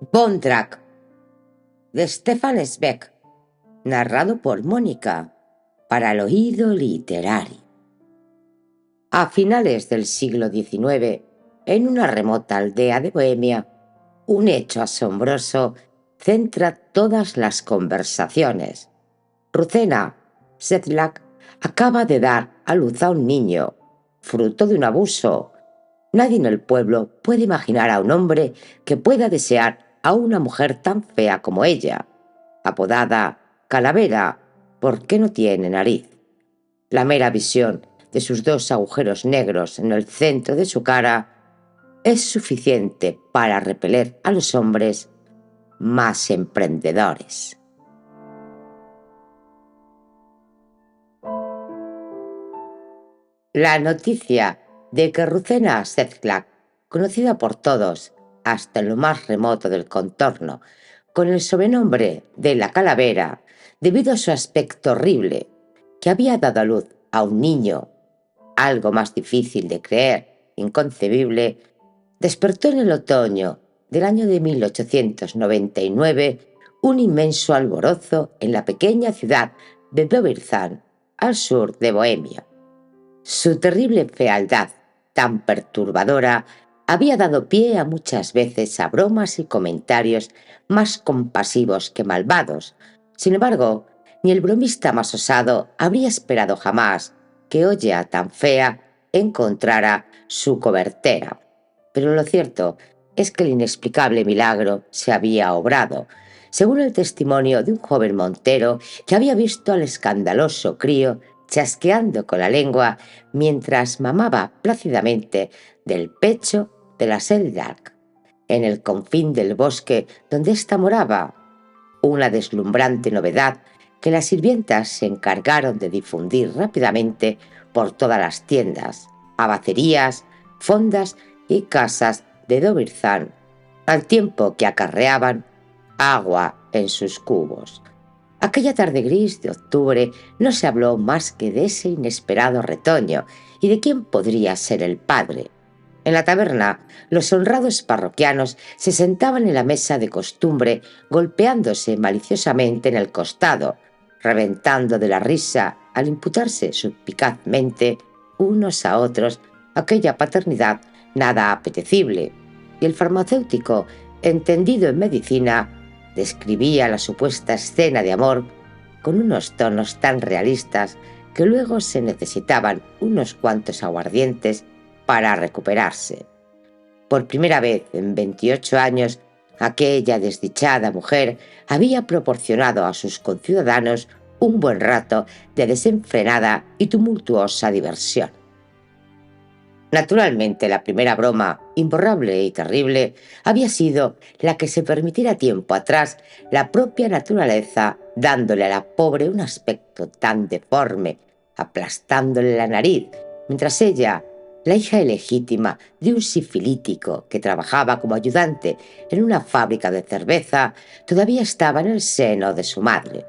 Bondrak, de Stefan Zweig, narrado por Mónica, para el oído literario. A finales del siglo XIX, en una remota aldea de Bohemia, un hecho asombroso centra todas las conversaciones. Ruzena Sedlak acaba de dar a luz a un niño, fruto de un abuso. Nadie en el pueblo puede imaginar a un hombre que pueda desear a una mujer tan fea como ella, apodada Calavera, porque no tiene nariz. La mera visión de sus 2 agujeros negros en el centro de su cara es suficiente para repeler a los hombres más emprendedores. La noticia de que Ruzena Sedlak, conocida por todos hasta en lo más remoto del contorno, con el sobrenombre de la Calavera, debido a su aspecto horrible, que había dado a luz a un niño, algo más difícil de creer, inconcebible, despertó en el otoño del año de 1899 un inmenso alborozo en la pequeña ciudad de Dobrzan, al sur de Bohemia. Su terrible fealdad, tan perturbadora, había dado pie a muchas veces a bromas y comentarios más compasivos que malvados. Sin embargo, ni el bromista más osado habría esperado jamás que olla tan fea encontrara su cobertera. Pero lo cierto es que el inexplicable milagro se había obrado, según el testimonio de un joven montero que había visto al escandaloso crío chasqueando con la lengua mientras mamaba plácidamente del pecho de la Sedlak, en el confín del bosque donde ésta moraba, una deslumbrante novedad que las sirvientas se encargaron de difundir rápidamente por todas las tiendas, abacerías, fondas y casas de Dobrzan, al tiempo que acarreaban agua en sus cubos. Aquella tarde gris de octubre no se habló más que de ese inesperado retoño y de quién podría ser el padre. En la taberna, los honrados parroquianos se sentaban en la mesa de costumbre, golpeándose maliciosamente en el costado, reventando de la risa al imputarse suspicazmente unos a otros aquella paternidad nada apetecible, y el farmacéutico, entendido en medicina, describía la supuesta escena de amor con unos tonos tan realistas que luego se necesitaban unos cuantos aguardientes para recuperarse. Por primera vez en 28 años, aquella desdichada mujer había proporcionado a sus conciudadanos un buen rato de desenfrenada y tumultuosa diversión. Naturalmente, la primera broma, imborrable y terrible, había sido la que se permitiera tiempo atrás la propia naturaleza, dándole a la pobre un aspecto tan deforme, aplastándole la nariz, mientras ella, la hija ilegítima de un sifilítico que trabajaba como ayudante en una fábrica de cerveza, todavía estaba en el seno de su madre.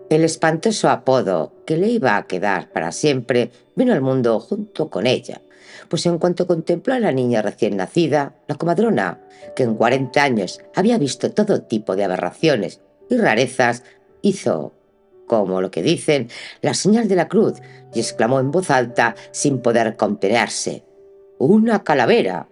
El espantoso apodo que le iba a quedar para siempre vino al mundo junto con ella, pues en cuanto contempló a la niña recién nacida, la comadrona, que en 40 años había visto todo tipo de aberraciones y rarezas, hizo, como lo que dicen, la señal de la cruz y exclamó en voz alta sin poder contenerse: ¡una calavera!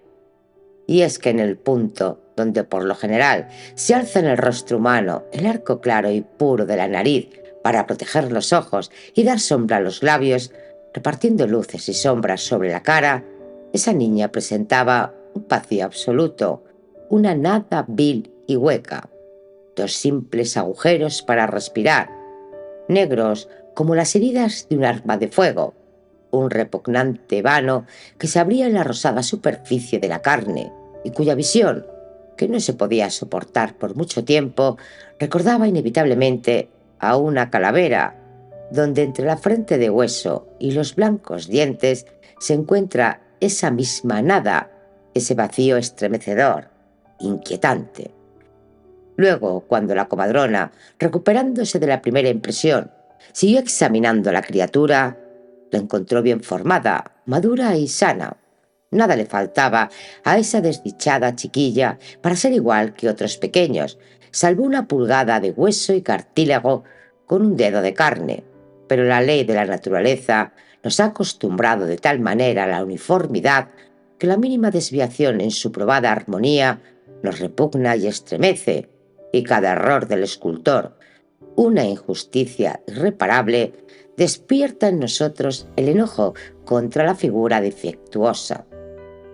Y es que en el punto donde por lo general se alza en el rostro humano el arco claro y puro de la nariz para proteger los ojos y dar sombra a los labios, repartiendo luces y sombras sobre la cara, esa niña presentaba un vacío absoluto, una nada vil y hueca, 2 simples agujeros para respirar, negros como las heridas de un arma de fuego, un repugnante vano que se abría en la rosada superficie de la carne y cuya visión, que no se podía soportar por mucho tiempo, recordaba inevitablemente a una calavera, donde entre la frente de hueso y los blancos dientes se encuentra esa misma nada, ese vacío estremecedor, inquietante. Luego, cuando la comadrona, recuperándose de la primera impresión, siguió examinando a la criatura, la encontró bien formada, madura y sana. Nada le faltaba a esa desdichada chiquilla para ser igual que otros pequeños, salvo una pulgada de hueso y cartílago con un dedo de carne. Pero la ley de la naturaleza nos ha acostumbrado de tal manera a la uniformidad que la mínima desviación en su probada armonía nos repugna y estremece, y cada error del escultor, una injusticia irreparable, despierta en nosotros el enojo contra la figura defectuosa.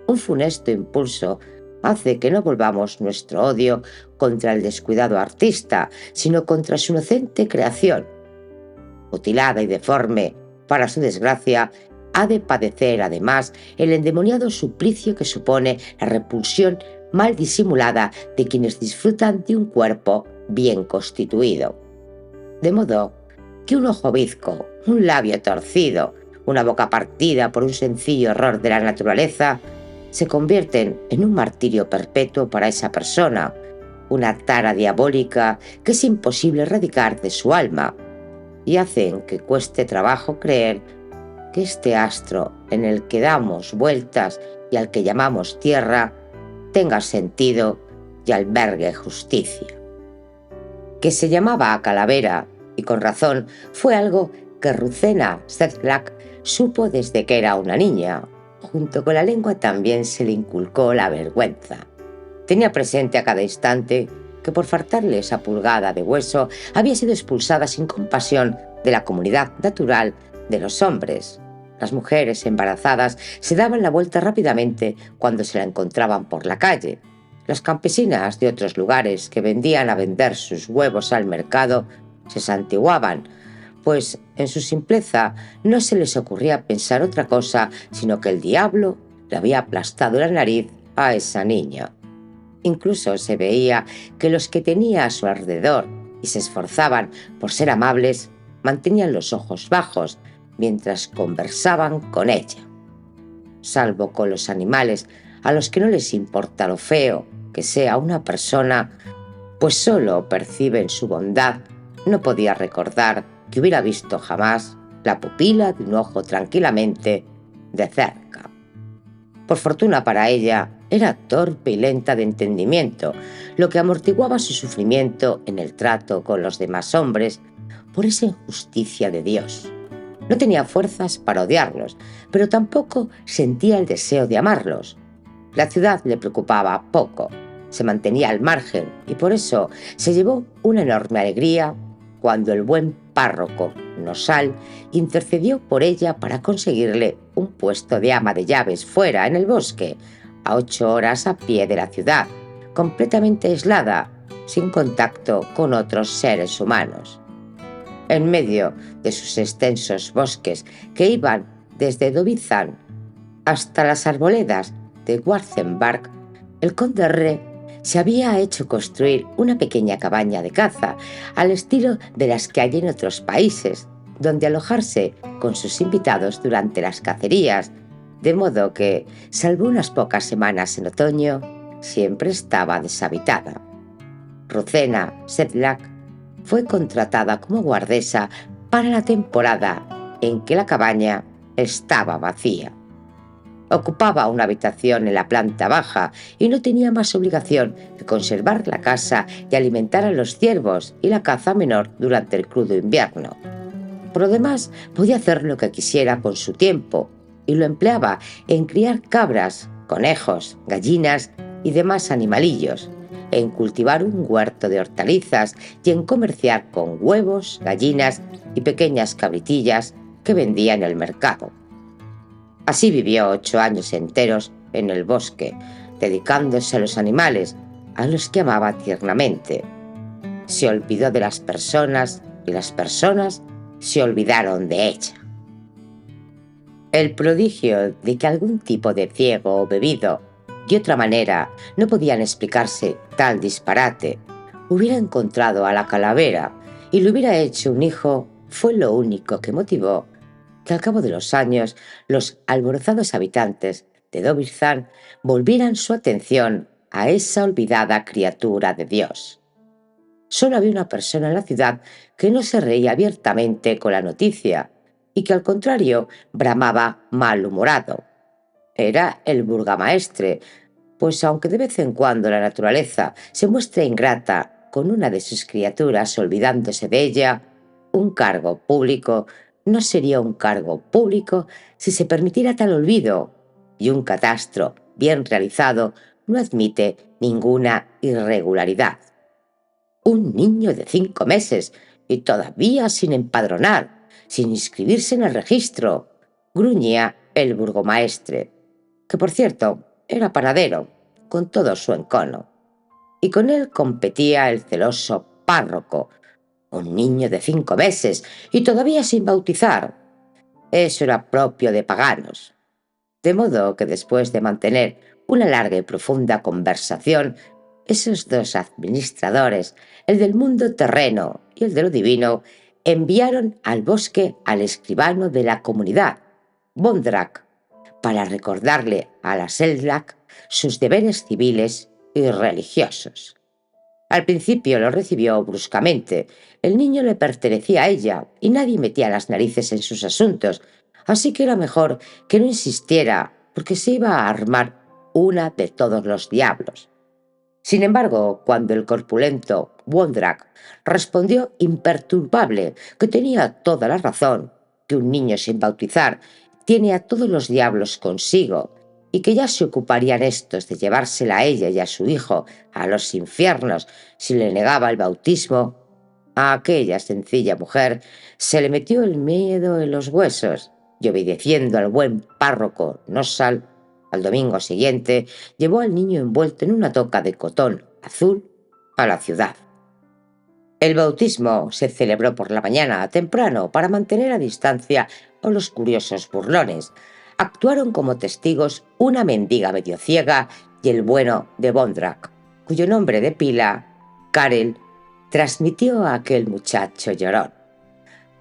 Un funesto impulso hace que no volvamos nuestro odio contra el descuidado artista, sino contra su inocente creación. Mutilada y deforme, para su desgracia, ha de padecer además el endemoniado suplicio que supone la repulsión mal disimulada de quienes disfrutan de un cuerpo bien constituido. De modo que un ojo bizco, un labio torcido, una boca partida por un sencillo error de la naturaleza, se convierten en un martirio perpetuo para esa persona, una tara diabólica que es imposible erradicar de su alma, y hacen que cueste trabajo creer que este astro en el que damos vueltas y al que llamamos tierra tenga sentido y albergue justicia. Que se llamaba calavera, y con razón, fue algo que Ruzena Sedlak supo desde que era una niña. Junto con la lengua también se le inculcó la vergüenza. Tenía presente a cada instante que por faltarle esa pulgada de hueso había sido expulsada sin compasión de la comunidad natural de los hombres. Las mujeres embarazadas se daban la vuelta rápidamente cuando se la encontraban por la calle. Las campesinas de otros lugares que vendían a vender sus huevos al mercado se santiguaban, pues en su simpleza no se les ocurría pensar otra cosa sino que el diablo le había aplastado la nariz a esa niña. Incluso se veía que los que tenía a su alrededor y se esforzaban por ser amables mantenían los ojos bajos mientras conversaban con ella. Salvo con los animales, a los que no les importa lo feo que sea una persona, pues solo perciben su bondad, no podía recordar que hubiera visto jamás la pupila de un ojo tranquilamente de cerca. Por fortuna para ella, era torpe y lenta de entendimiento, lo que amortiguaba su sufrimiento en el trato con los demás hombres por esa injusticia de Dios. No tenía fuerzas para odiarlos, pero tampoco sentía el deseo de amarlos. La ciudad le preocupaba poco, se mantenía al margen y por eso se llevó una enorme alegría cuando el buen párroco Nosal intercedió por ella para conseguirle un puesto de ama de llaves fuera, en el bosque, a 8 horas a pie de la ciudad, completamente aislada, sin contacto con otros seres humanos. En medio de sus extensos bosques que iban desde Dovizan hasta las arboledas de Warzenberg, el conde Re se había hecho construir una pequeña cabaña de caza al estilo de las que hay en otros países, donde alojarse con sus invitados durante las cacerías, de modo que, salvo unas pocas semanas en otoño, siempre estaba deshabitada. Ruzena Sedlak fue contratada como guardesa para la temporada en que la cabaña estaba vacía. Ocupaba una habitación en la planta baja y no tenía más obligación que conservar la casa y alimentar a los ciervos y la caza menor durante el crudo invierno. Por lo demás, podía hacer lo que quisiera con su tiempo y lo empleaba en criar cabras, conejos, gallinas y demás animalillos, en cultivar un huerto de hortalizas y en comerciar con huevos, gallinas y pequeñas cabritillas que vendía en el mercado. Así vivió 8 años enteros en el bosque, dedicándose a los animales, a los que amaba tiernamente. Se olvidó de las personas y las personas se olvidaron de ella. El prodigio de que algún tipo de ciego o bebido, de otra manera, no podían explicarse tal disparate, hubiera encontrado a la calavera y le hubiera hecho un hijo fue lo único que motivó que al cabo de los años los alborozados habitantes de Dobirzan volvieran su atención a esa olvidada criatura de Dios. Solo había una persona en la ciudad que no se reía abiertamente con la noticia y que al contrario bramaba malhumorado. Era el burgamaestre, pues aunque de vez en cuando la naturaleza se muestra ingrata con una de sus criaturas olvidándose de ella, un cargo público no sería un cargo público si se permitiera tal olvido, y un catastro bien realizado no admite ninguna irregularidad. Un niño de 5 meses y todavía sin empadronar, sin inscribirse en el registro, gruñía el burgomaestre, que por cierto era panadero, con todo su encono. Y con él competía el celoso párroco, un niño de 5 meses y todavía sin bautizar. Eso era propio de paganos. De modo que después de mantener una larga y profunda conversación, esos dos administradores, el del mundo terreno y el de lo divino, enviaron al bosque al escribano de la comunidad, Bondrak, para recordarle a la Seldak sus deberes civiles y religiosos. Al principio lo recibió bruscamente. El niño le pertenecía a ella y nadie metía las narices en sus asuntos, así que era mejor que no insistiera porque se iba a armar una de todos los diablos. Sin embargo, cuando el corpulento Wondrak respondió imperturbable que tenía toda la razón, que un niño sin bautizar tiene a todos los diablos consigo y que ya se ocuparían estos de llevársela a ella y a su hijo a los infiernos si le negaba el bautismo, a aquella sencilla mujer se le metió el miedo en los huesos y obedeciendo al buen párroco Nosal, al domingo siguiente llevó al niño envuelto en una toca de cotón azul a la ciudad. El bautismo se celebró por la mañana temprano para mantener a distancia a los curiosos burlones. Actuaron como testigos una mendiga medio ciega y el bueno de Bondrak, cuyo nombre de pila, Karel, transmitió a aquel muchacho llorón.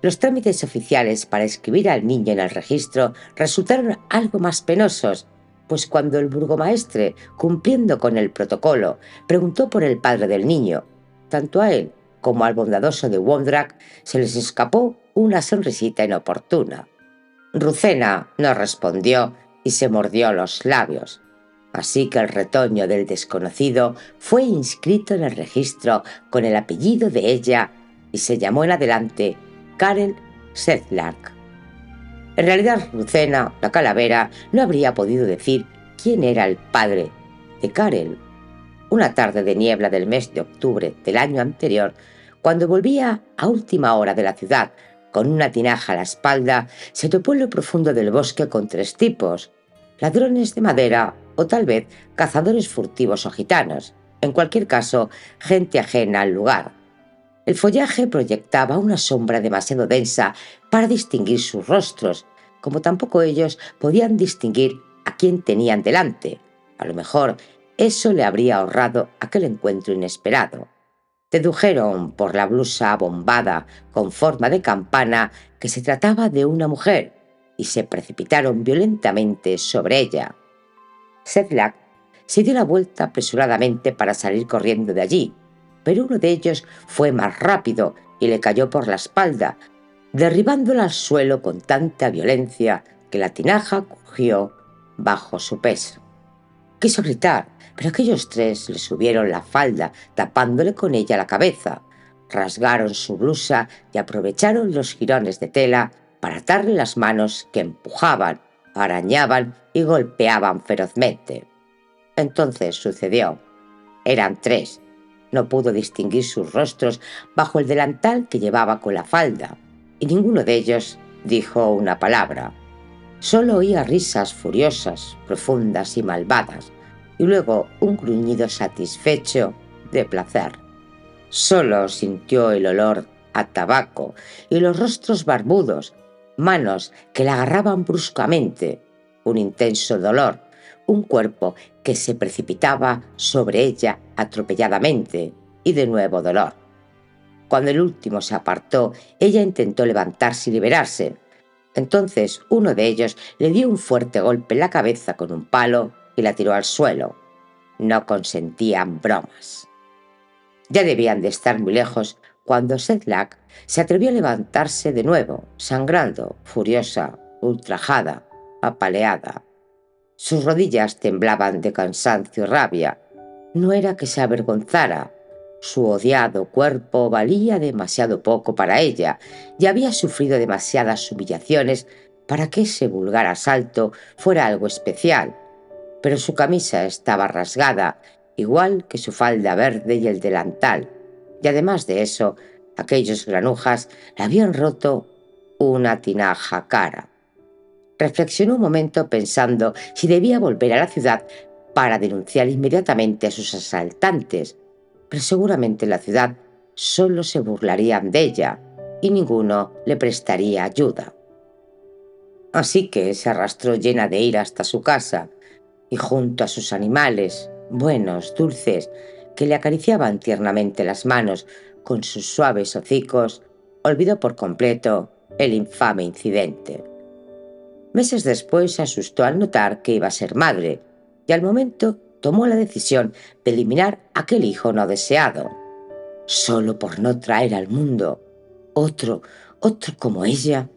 Los trámites oficiales para inscribir al niño en el registro resultaron algo más penosos, pues cuando el burgomaestre, cumpliendo con el protocolo, preguntó por el padre del niño, tanto a él como al bondadoso de Wondrak se les escapó una sonrisita inoportuna. Rucena no respondió y se mordió los labios. Así que el retoño del desconocido fue inscrito en el registro con el apellido de ella y se llamó en adelante Karel Sedlak. En realidad, Lucena, la calavera, no habría podido decir quién era el padre de Karel. Una tarde de niebla del mes de octubre del año anterior, cuando volvía a última hora de la ciudad con una tinaja a la espalda, se topó en lo profundo del bosque con tres tipos, ladrones de madera o tal vez cazadores furtivos o gitanos, en cualquier caso, gente ajena al lugar. El follaje proyectaba una sombra demasiado densa para distinguir sus rostros, como tampoco ellos podían distinguir a quién tenían delante. A lo mejor eso le habría ahorrado aquel encuentro inesperado. Dedujeron por la blusa abombada con forma de campana que se trataba de una mujer y se precipitaron violentamente sobre ella. Sedlak se dio la vuelta apresuradamente para salir corriendo de allí, pero uno de ellos fue más rápido y le cayó por la espalda, derribándola al suelo con tanta violencia que la tinaja crujió bajo su peso. Quiso gritar, pero aquellos tres le subieron la falda, tapándole con ella la cabeza. Rasgaron su blusa y aprovecharon los jirones de tela para atarle las manos que empujaban, arañaban y golpeaban ferozmente. Entonces sucedió. Eran tres. No pudo distinguir sus rostros bajo el delantal que llevaba con la falda, y ninguno de ellos dijo una palabra. Solo oía risas furiosas, profundas y malvadas, y luego un gruñido satisfecho de placer. Solo sintió el olor a tabaco y los rostros barbudos, manos que la agarraban bruscamente, un intenso dolor, un cuerpo que se precipitaba sobre ella atropelladamente y de nuevo dolor. Cuando el último se apartó, ella intentó levantarse y liberarse. Entonces uno de ellos le dio un fuerte golpe en la cabeza con un palo y la tiró al suelo. No consentían bromas. Ya debían de estar muy lejos cuando Sedlak se atrevió a levantarse de nuevo, sangrando, furiosa, ultrajada, apaleada. Sus rodillas temblaban de cansancio y rabia. No era que se avergonzara. Su odiado cuerpo valía demasiado poco para ella y había sufrido demasiadas humillaciones para que ese vulgar asalto fuera algo especial. Pero su camisa estaba rasgada, igual que su falda verde y el delantal, y además de eso, aquellos granujas le habían roto una tinaja cara. Reflexionó un momento pensando si debía volver a la ciudad para denunciar inmediatamente a sus asaltantes, pero seguramente en la ciudad solo se burlarían de ella y ninguno le prestaría ayuda. Así que se arrastró llena de ira hasta su casa y junto a sus animales, buenos, dulces, que le acariciaban tiernamente las manos con sus suaves hocicos, olvidó por completo el infame incidente. Meses después se asustó al notar que iba a ser madre y al momento tomó la decisión de eliminar aquel hijo no deseado, solo por no traer al mundo otro como ella,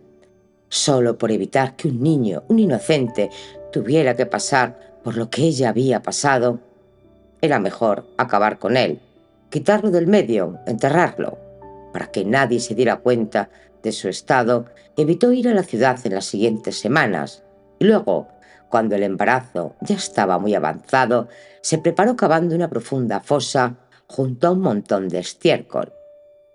solo por evitar que un niño, un inocente, tuviera que pasar por lo que ella había pasado. Era mejor acabar con él, quitarlo del medio, enterrarlo. Para que nadie se diera cuenta de su estado, evitó ir a la ciudad en las siguientes semanas. Y luego, cuando el embarazo ya estaba muy avanzado, se preparó cavando una profunda fosa junto a un montón de estiércol.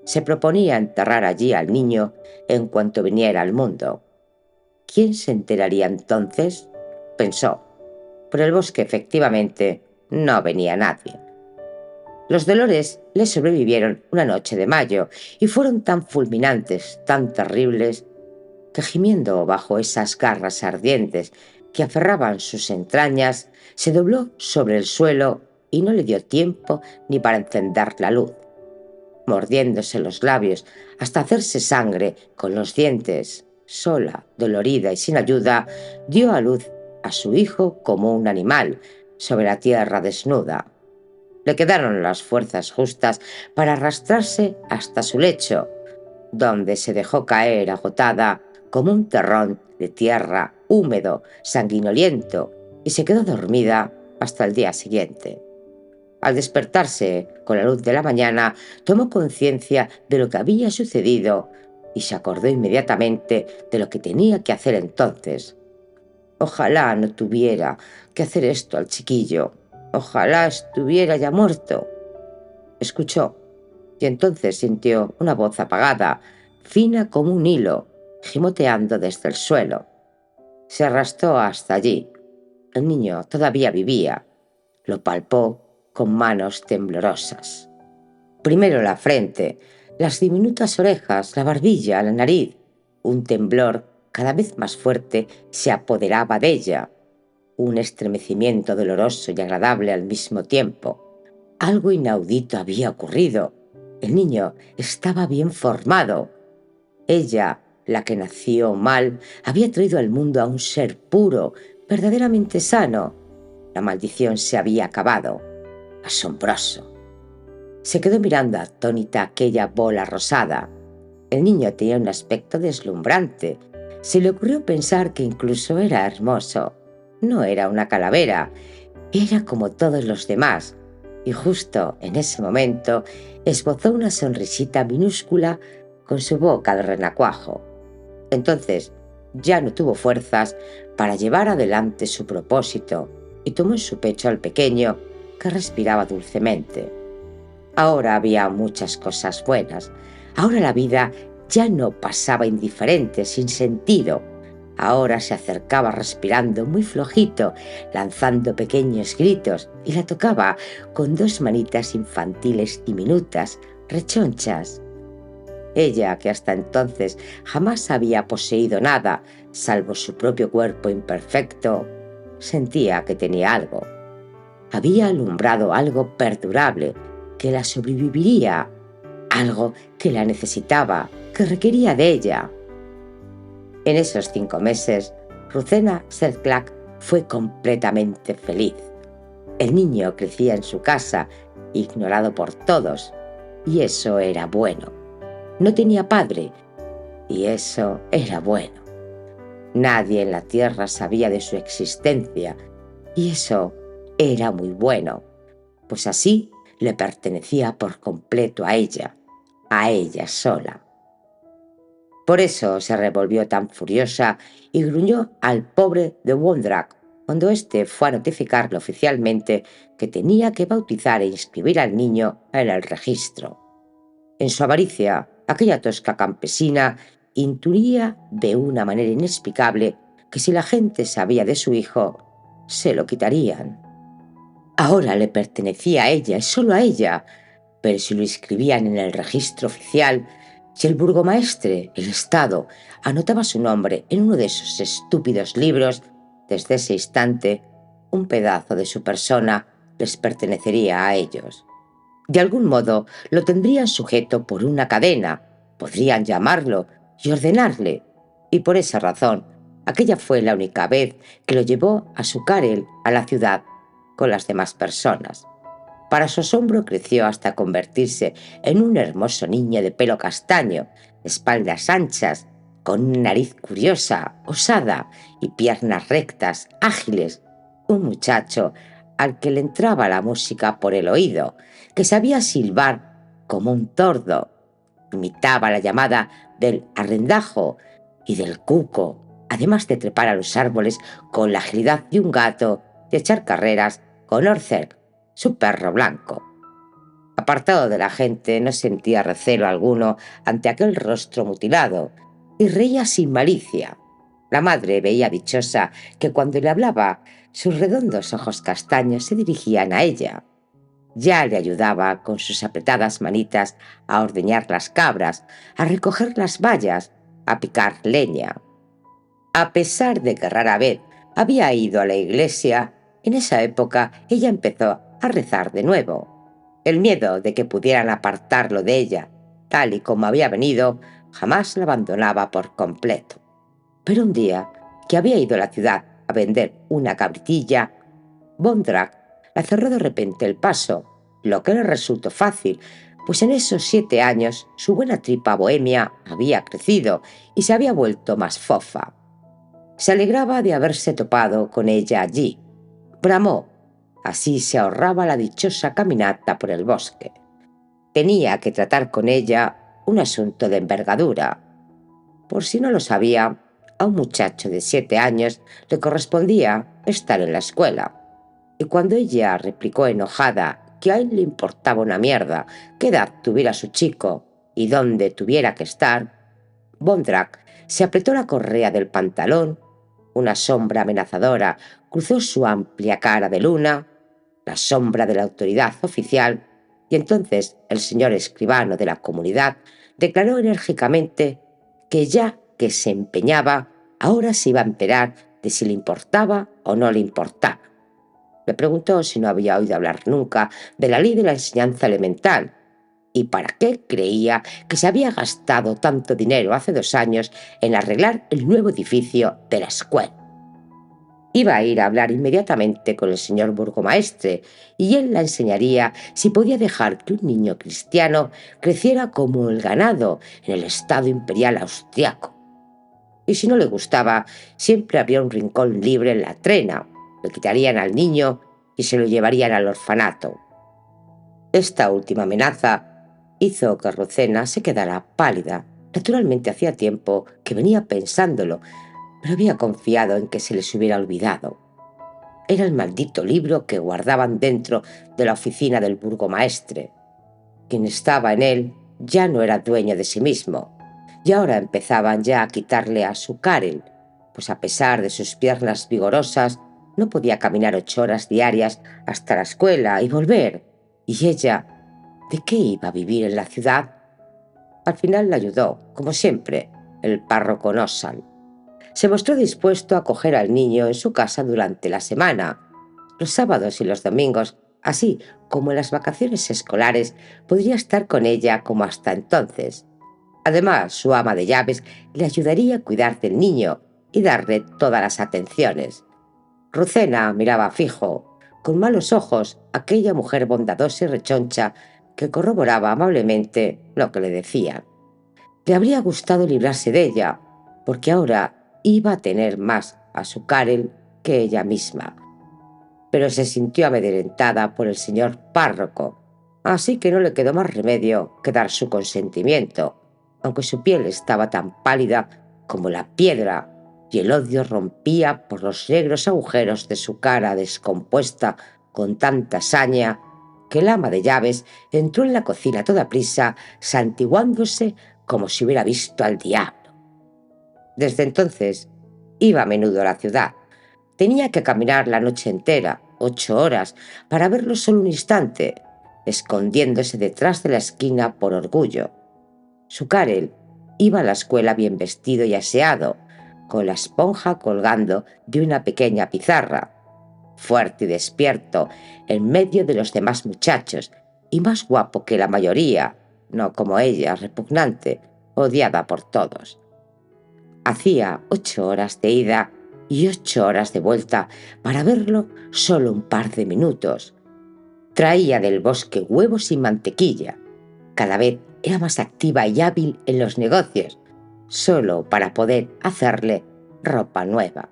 Se proponía enterrar allí al niño en cuanto viniera al mundo. ¿Quién se enteraría entonces?, pensó. Por el bosque efectivamente no venía nadie. Los dolores le sobrevivieron una noche de mayo y fueron tan fulminantes, tan terribles, que gimiendo bajo esas garras ardientes que aferraban sus entrañas, se dobló sobre el suelo y no le dio tiempo ni para encender la luz. Mordiéndose los labios hasta hacerse sangre con los dientes, sola, dolorida y sin ayuda, dio a luz a su hijo como un animal, sobre la tierra desnuda. Le quedaron las fuerzas justas para arrastrarse hasta su lecho, donde se dejó caer agotada como un terrón de tierra húmedo, sanguinoliento, y se quedó dormida hasta el día siguiente. Al despertarse con la luz de la mañana, tomó conciencia de lo que había sucedido y se acordó inmediatamente de lo que tenía que hacer entonces. Ojalá no tuviera que hacer esto al chiquillo. Ojalá estuviera ya muerto. Escuchó y entonces sintió una voz apagada, fina como un hilo, gimoteando desde el suelo. Se arrastró hasta allí. El niño todavía vivía. Lo palpó con manos temblorosas. Primero la frente, las diminutas orejas, la barbilla, la nariz. Un temblor cada vez más fuerte se apoderaba de ella. Un estremecimiento doloroso y agradable al mismo tiempo. Algo inaudito había ocurrido. El niño estaba bien formado. Ella, la que nació mal, había traído al mundo a un ser puro, verdaderamente sano. La maldición se había acabado. Asombroso. Se quedó mirando atónita aquella bola rosada. El niño tenía un aspecto deslumbrante. Se le ocurrió pensar que incluso era hermoso. No era una calavera, era como todos los demás, y justo en ese momento esbozó una sonrisita minúscula con su boca de renacuajo. Entonces ya no tuvo fuerzas para llevar adelante su propósito y tomó en su pecho al pequeño, que respiraba dulcemente. Ahora había muchas cosas buenas. Ahora la vida ya no pasaba indiferente, sin sentido. Ahora se acercaba respirando muy flojito, lanzando pequeños gritos, y la tocaba con dos manitas infantiles diminutas, rechonchas. Ella, que hasta entonces jamás había poseído nada, salvo su propio cuerpo imperfecto, sentía que tenía algo. Había alumbrado algo perdurable, que la sobreviviría, algo que la necesitaba, que requería de ella. En esos 5 meses, Ruzena Sedlak fue completamente feliz. El niño crecía en su casa, ignorado por todos, y eso era bueno. No tenía padre, y eso era bueno. Nadie en la tierra sabía de su existencia, y eso era muy bueno, pues así le pertenecía por completo a ella sola. Por eso se revolvió tan furiosa y gruñó al pobre de Wondrak cuando éste fue a notificarle oficialmente que tenía que bautizar e inscribir al niño en el registro. En su avaricia, aquella tosca campesina intuía de una manera inexplicable que si la gente sabía de su hijo, se lo quitarían. Ahora le pertenecía a ella y solo a ella, pero si lo inscribían en el registro oficial, si el burgomaestre, el Estado, anotaba su nombre en uno de esos estúpidos libros, desde ese instante, un pedazo de su persona les pertenecería a ellos. De algún modo lo tendrían sujeto por una cadena, podrían llamarlo y ordenarle, y por esa razón, aquella fue la única vez que lo llevó a su Karel a la ciudad con las demás personas. Para su asombro creció hasta convertirse en un hermoso niño de pelo castaño, espaldas anchas, con una nariz curiosa, osada y piernas rectas, ágiles. Un muchacho al que le entraba la música por el oído, que sabía silbar como un tordo, imitaba la llamada del arrendajo y del cuco, además de trepar a los árboles con la agilidad de un gato, de echar carreras con Orcer, su perro blanco. Apartado de la gente, no sentía recelo alguno ante aquel rostro mutilado y reía sin malicia. La madre veía dichosa que cuando le hablaba, sus redondos ojos castaños se dirigían a ella. Ya le ayudaba con sus apretadas manitas a ordeñar las cabras, a recoger las bayas, a picar leña. A pesar de que rara vez había ido a la iglesia, en esa época ella empezó a rezar de nuevo. El miedo de que pudieran apartarlo de ella, tal y como había venido, jamás la abandonaba por completo. Pero un día, que había ido a la ciudad a vender una cabritilla, Bondrak la cerró de repente el paso, lo que le resultó fácil, pues en esos 7 años su buena tripa bohemia había crecido y se había vuelto más fofa. Se alegraba de haberse topado con ella allí. Bramó. Así se ahorraba la dichosa caminata por el bosque. Tenía que tratar con ella un asunto de envergadura. Por si no lo sabía, a un muchacho de 7 años le correspondía estar en la escuela. Y cuando ella replicó enojada que a él le importaba una mierda qué edad tuviera su chico y dónde tuviera que estar, Bondrak se apretó la correa del pantalón, una sombra amenazadora cruzó su amplia cara de luna, la sombra de la autoridad oficial, y entonces el señor escribano de la comunidad declaró enérgicamente que ya que se empeñaba, ahora se iba a enterar de si le importaba o no le importaba. Le preguntó si no había oído hablar nunca de la ley de la enseñanza elemental y para qué creía que se había gastado tanto dinero hace 2 años en arreglar el nuevo edificio de la escuela. Iba a ir a hablar inmediatamente con el señor burgomaestre y él la enseñaría si podía dejar que un niño cristiano creciera como el ganado en el Estado imperial austriaco. Y si no le gustaba, siempre habría un rincón libre en la trena. Le quitarían al niño y se lo llevarían al orfanato. Esta última amenaza hizo que Ruzena se quedara pálida. Naturalmente hacía tiempo que venía pensándolo, pero había confiado en que se les hubiera olvidado. Era el maldito libro que guardaban dentro de la oficina del burgomaestre. Quien estaba en él ya no era dueño de sí mismo, y ahora empezaban ya a quitarle a su Karel, pues a pesar de sus piernas vigorosas, no podía caminar 8 horas diarias hasta la escuela y volver. ¿Y ella de qué iba a vivir en la ciudad? Al final la ayudó, como siempre, el párroco Nosal. Se mostró dispuesto a acoger al niño en su casa durante la semana, los sábados y los domingos, así como en las vacaciones escolares podría estar con ella como hasta entonces. Además, su ama de llaves le ayudaría a cuidar del niño y darle todas las atenciones. Rucena miraba fijo, con malos ojos, a aquella mujer bondadosa y rechoncha que corroboraba amablemente lo que le decían. Le habría gustado librarse de ella, porque ahora iba a tener más a su Karel que ella misma. Pero se sintió amedrentada por el señor párroco, así que no le quedó más remedio que dar su consentimiento, aunque su piel estaba tan pálida como la piedra y el odio rompía por los negros agujeros de su cara descompuesta con tanta saña que el ama de llaves entró en la cocina a toda prisa, santiguándose como si hubiera visto al diablo. Desde entonces iba a menudo a la ciudad. Tenía que caminar la noche entera, 8 horas, para verlo solo un instante, escondiéndose detrás de la esquina por orgullo. Su Karel iba a la escuela bien vestido y aseado, con la esponja colgando de una pequeña pizarra, fuerte y despierto en medio de los demás muchachos, y más guapo que la mayoría, no como ella, repugnante, odiada por todos. Hacía 8 horas de ida y 8 horas de vuelta para verlo solo un par de minutos. Traía del bosque huevos y mantequilla. Cada vez era más activa y hábil en los negocios, solo para poder hacerle ropa nueva.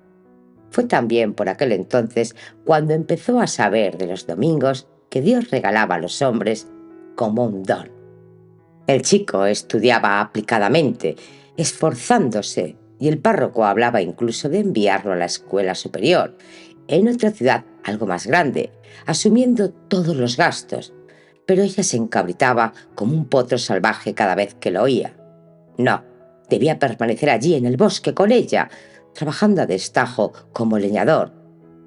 Fue también por aquel entonces cuando empezó a saber de los domingos que Dios regalaba a los hombres como un don. El chico estudiaba aplicadamente, esforzándose, y el párroco hablaba incluso de enviarlo a la escuela superior, en otra ciudad algo más grande, asumiendo todos los gastos, pero ella se encabritaba como un potro salvaje cada vez que lo oía. No, debía permanecer allí en el bosque con ella, trabajando a destajo como leñador.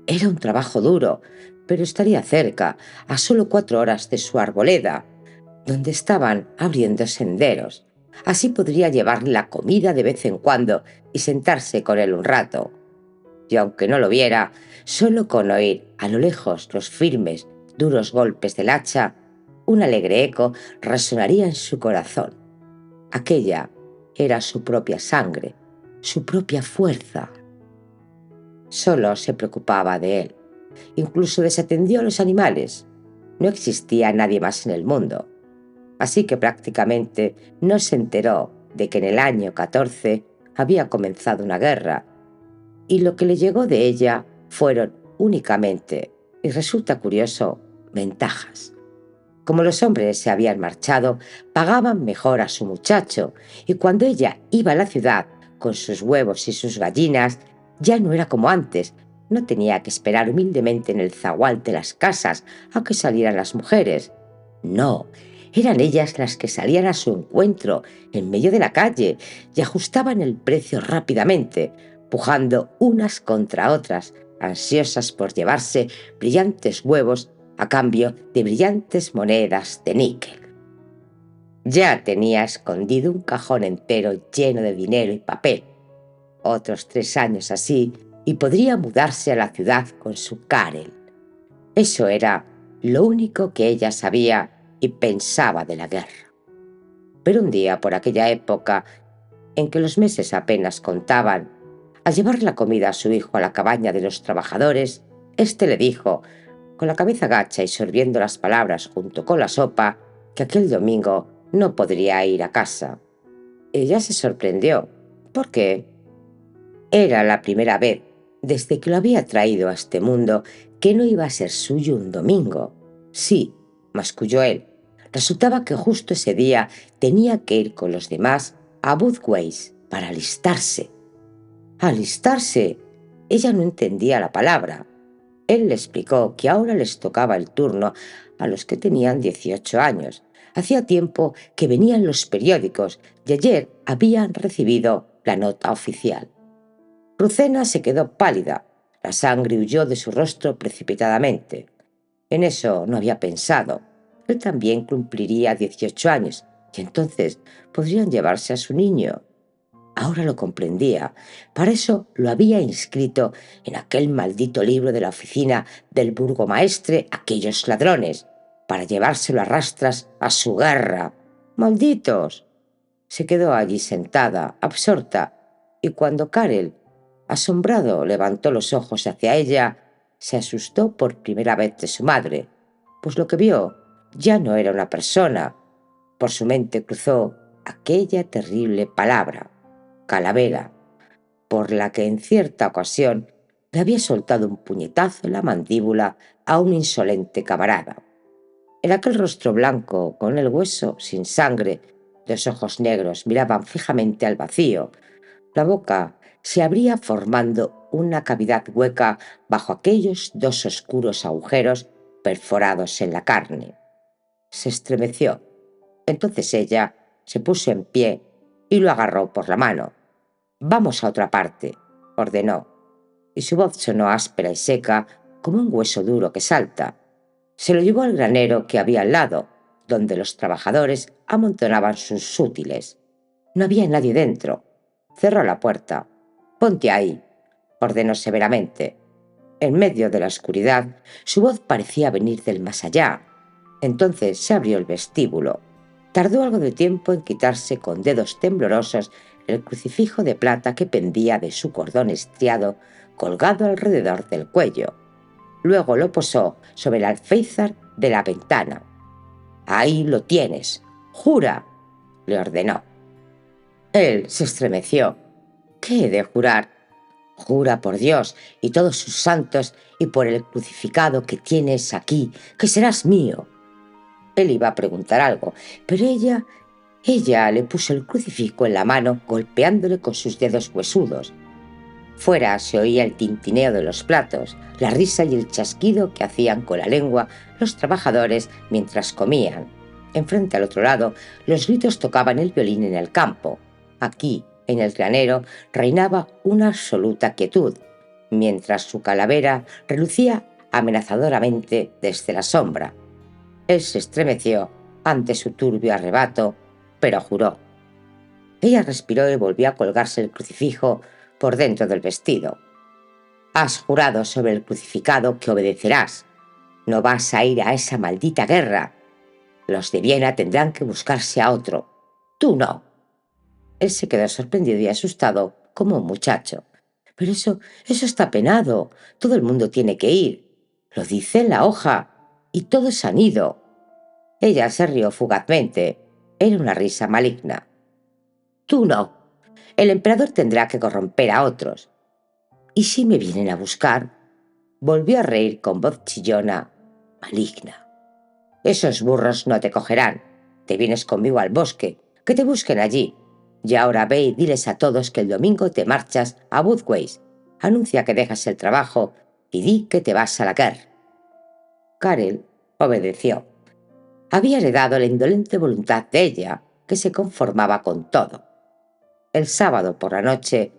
Era un trabajo duro, pero estaría cerca, a solo 4 horas de su arboleda, donde estaban abriendo senderos. Así podría llevarle la comida de vez en cuando y sentarse con él un rato. Y aunque no lo viera, solo con oír a lo lejos los firmes, duros golpes del hacha, un alegre eco resonaría en su corazón. Aquella era su propia sangre, su propia fuerza. Solo se preocupaba de él. Incluso desatendió a los animales. No existía nadie más en el mundo. Así que prácticamente no se enteró de que en el año 14 había comenzado una guerra, y lo que le llegó de ella fueron únicamente, y resulta curioso, ventajas. Como los hombres se habían marchado, pagaban mejor a su muchacho, y cuando ella iba a la ciudad con sus huevos y sus gallinas, ya no era como antes. No tenía que esperar humildemente en el zagual de las casas a que salieran las mujeres. No, eran ellas las que salían a su encuentro en medio de la calle y ajustaban el precio rápidamente, pujando unas contra otras, ansiosas por llevarse brillantes huevos a cambio de brillantes monedas de níquel. Ya tenía escondido un cajón entero lleno de dinero y papel. Otros 3 años así y podría mudarse a la ciudad con su Karel. Eso era lo único que ella sabía y pensaba de la guerra. Pero un día, por aquella época, en que los meses apenas contaban, al llevar la comida a su hijo a la cabaña de los trabajadores, éste le dijo, con la cabeza gacha y sorbiendo las palabras junto con la sopa, que aquel domingo no podría ir a casa. Ella se sorprendió. ¿Por qué? Era la primera vez, desde que lo había traído a este mundo, que no iba a ser suyo un domingo. Sí, masculló él. Resultaba que justo ese día tenía que ir con los demás a Budweis para alistarse. ¿Alistarse? Ella no entendía la palabra. Él le explicó que ahora les tocaba el turno a los que tenían 18 años. Hacía tiempo que venían los periódicos y ayer habían recibido la nota oficial. Rucena se quedó pálida. La sangre huyó de su rostro precipitadamente. En eso no había pensado. Él también cumpliría 18 años y entonces podrían llevarse a su niño. Ahora lo comprendía. Para eso lo había inscrito en aquel maldito libro de la oficina del burgomaestre aquellos ladrones, para llevárselo a rastras a su guerra. ¡Malditos! Se quedó allí sentada, absorta, y cuando Karel, asombrado, levantó los ojos hacia ella, se asustó por primera vez de su madre, pues lo que vio ya no era una persona. Por su mente cruzó aquella terrible palabra, calavera, por la que en cierta ocasión le había soltado un puñetazo en la mandíbula a un insolente camarada. En aquel rostro blanco, con el hueso sin sangre, los ojos negros miraban fijamente al vacío. La boca se abría formando una cavidad hueca bajo aquellos dos oscuros agujeros perforados en la carne. Se estremeció. Entonces ella se puso en pie y lo agarró por la mano. «Vamos a otra parte», ordenó, y su voz sonó áspera y seca como un hueso duro que salta. Se lo llevó al granero que había al lado, donde los trabajadores amontonaban sus útiles. No había nadie dentro. Cerró la puerta. «Ponte ahí», ordenó severamente. En medio de la oscuridad, su voz parecía venir del más allá. Entonces se abrió el vestíbulo. Tardó algo de tiempo en quitarse con dedos temblorosos el crucifijo de plata que pendía de su cordón estriado colgado alrededor del cuello. Luego lo posó sobre el alféizar de la ventana. «Ahí lo tienes. Jura», le ordenó. Él se estremeció. «¿Qué he de jurar?» «Jura por Dios y todos sus santos y por el crucificado que tienes aquí, que serás mío». Él iba a preguntar algo, pero ella le puso el crucifijo en la mano, golpeándole con sus dedos huesudos. Fuera se oía el tintineo de los platos, la risa y el chasquido que hacían con la lengua los trabajadores mientras comían. Enfrente al otro lado, los gritos tocaban el violín en el campo. Aquí, en el granero, reinaba una absoluta quietud, mientras su calavera relucía amenazadoramente desde la sombra. Él se estremeció ante su turbio arrebato, pero juró. Ella respiró y volvió a colgarse el crucifijo por dentro del vestido. «Has jurado sobre el crucificado que obedecerás. No vas a ir a esa maldita guerra. Los de Viena tendrán que buscarse a otro. Tú no». Él se quedó sorprendido y asustado como un muchacho. «Pero eso está penado. Todo el mundo tiene que ir. Lo dice en la hoja. Y todos han ido». Ella se rió fugazmente. Era una risa maligna. «Tú no. El emperador tendrá que corromper a otros. ¿Y si me vienen a buscar?». Volvió a reír con voz chillona, maligna. «Esos burros no te cogerán. Te vienes conmigo al bosque, que te busquen allí. Y ahora ve y diles a todos que el domingo te marchas a Woodways. Anuncia que dejas el trabajo y di que te vas a la guerra». Karel obedeció. Había heredado la indolente voluntad de ella, que se conformaba con todo. El sábado por la noche,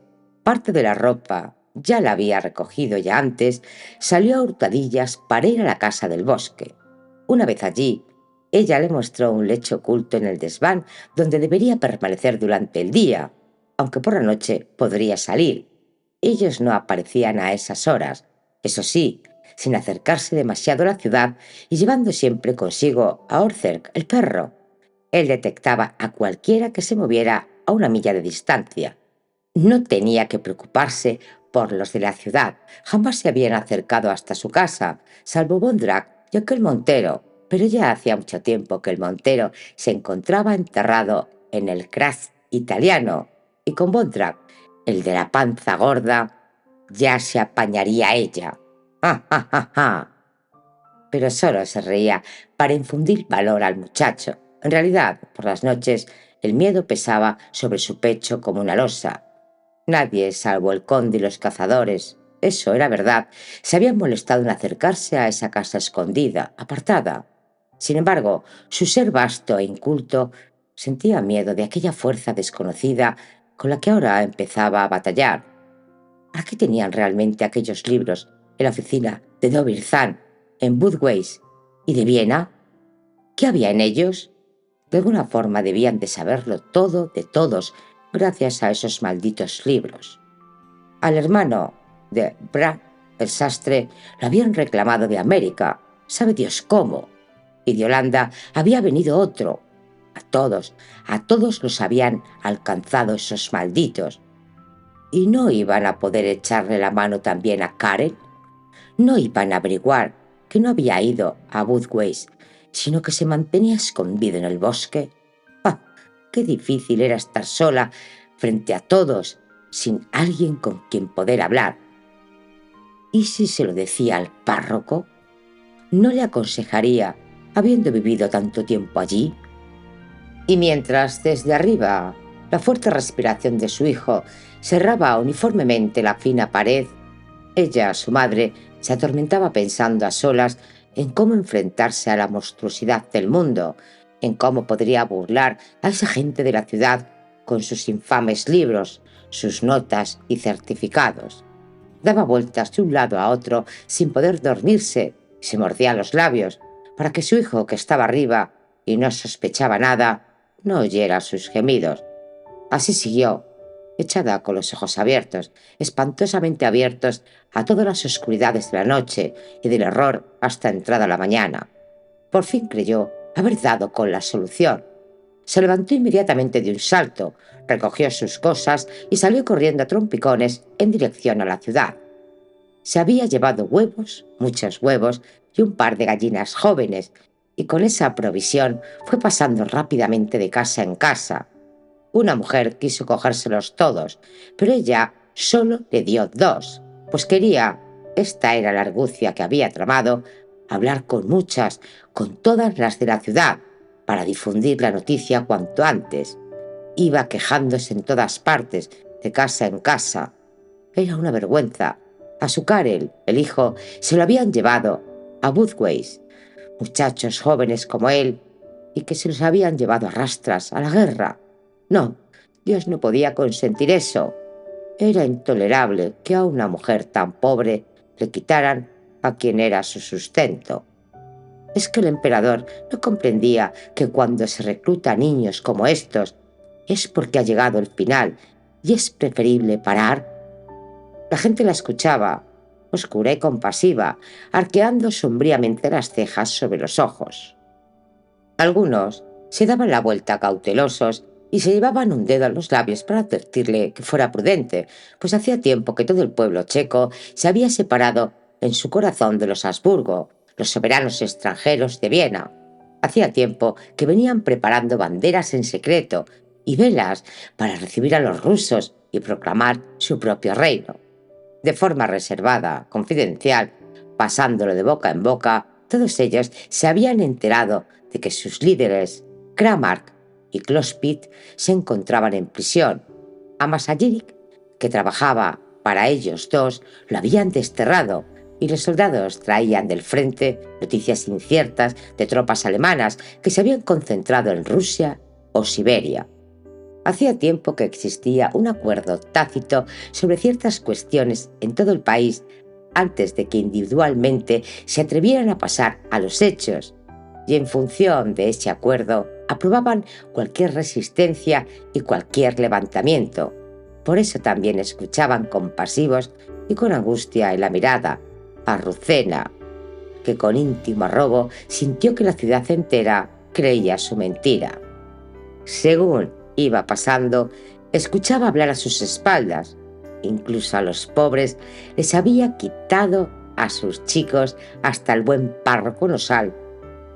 parte de la ropa, ya la había recogido ya antes, salió a hurtadillas para ir a la casa del bosque. Una vez allí, ella le mostró un lecho oculto en el desván donde debería permanecer durante el día, aunque por la noche podría salir. Ellos no aparecían a esas horas, eso sí, sin acercarse demasiado a la ciudad y llevando siempre consigo a Orcerk, el perro. Él detectaba a cualquiera que se moviera a una milla de distancia. No tenía que preocuparse por los de la ciudad. Jamás se habían acercado hasta su casa, salvo Bondrak y aquel montero, pero ya hacía mucho tiempo que el montero se encontraba enterrado en el Kras italiano, y con Bondrak, el de la panza gorda, ya se apañaría ella. ¡Ja, ja, ja, ja! Pero solo se reía para infundir valor al muchacho. En realidad, por las noches, el miedo pesaba sobre su pecho como una losa. Nadie, salvo el conde y los cazadores, eso era verdad, se habían molestado en acercarse a esa casa escondida, apartada. Sin embargo, su ser vasto e inculto sentía miedo de aquella fuerza desconocida con la que ahora empezaba a batallar. ¿Para qué tenían realmente aquellos libros en la oficina de Dobir Zahn, en Budweis y de Viena? ¿Qué había en ellos? De alguna forma debían de saberlo todo de todos gracias a esos malditos libros. Al hermano de Brad, el sastre, lo habían reclamado de América, sabe Dios cómo, y de Holanda había venido otro. A todos los habían alcanzado esos malditos. ¿Y no iban a poder echarle la mano también a Karen? No iban a averiguar que no había ido a Woodways, sino que se mantenía escondido en el bosque. ¡Ah! ¡Qué difícil era estar sola frente a todos, sin alguien con quien poder hablar! ¿Y si se lo decía al párroco? ¿No le aconsejaría, habiendo vivido tanto tiempo allí? Y mientras desde arriba la fuerte respiración de su hijo cerraba uniformemente la fina pared, ella, su madre, se atormentaba pensando a solas en cómo enfrentarse a la monstruosidad del mundo, en cómo podría burlar a esa gente de la ciudad con sus infames libros, sus notas y certificados. Daba vueltas de un lado a otro sin poder dormirse y se mordía los labios para que su hijo, que estaba arriba y no sospechaba nada, no oyera sus gemidos. Así siguió, echada con los ojos abiertos, espantosamente abiertos a todas las oscuridades de la noche y del horror hasta entrada la mañana. Por fin creyó haber dado con la solución. Se levantó inmediatamente de un salto, recogió sus cosas y salió corriendo a trompicones en dirección a la ciudad. Se había llevado huevos, muchos huevos, y un par de gallinas jóvenes, y con esa provisión fue pasando rápidamente de casa en casa. Una mujer quiso cogérselos todos, pero ella solo le dio 2, pues quería, esta era la argucia que había tramado, hablar con muchas, con todas las de la ciudad, para difundir la noticia cuanto antes. Iba quejándose en todas partes, de casa en casa. Era una vergüenza. A su Karel, el hijo, se lo habían llevado a Woodways, muchachos jóvenes como él, y que se los habían llevado a rastras a la guerra. No, Dios no podía consentir eso. Era intolerable que a una mujer tan pobre le quitaran a quien era su sustento. Es que el emperador no comprendía que cuando se recluta a niños como estos es porque ha llegado el final y es preferible parar. La gente la escuchaba, oscura y compasiva, arqueando sombríamente las cejas sobre los ojos. Algunos se daban la vuelta cautelosos y se llevaban un dedo a los labios para advertirle que fuera prudente, pues hacía tiempo que todo el pueblo checo se había separado en su corazón de los Habsburgo, los soberanos extranjeros de Viena. Hacía tiempo que venían preparando banderas en secreto y velas para recibir a los rusos y proclamar su propio reino. De forma reservada, confidencial, pasándolo de boca en boca, todos ellos se habían enterado de que sus líderes, Kramark y Klospit, se encontraban en prisión. A Masaryk, que trabajaba para ellos dos, lo habían desterrado y los soldados traían del frente noticias inciertas de tropas alemanas que se habían concentrado en Rusia o Siberia. Hacía tiempo que existía un acuerdo tácito sobre ciertas cuestiones en todo el país antes de que individualmente se atrevieran a pasar a los hechos, y en función de ese acuerdo aprobaban cualquier resistencia y cualquier levantamiento. Por eso también escuchaban compasivos y con angustia en la mirada a Rucena, que con íntimo arrobo sintió que la ciudad entera creía su mentira. Según iba pasando, escuchaba hablar a sus espaldas. Incluso a los pobres les había quitado a sus chicos hasta el buen párroco Nosal,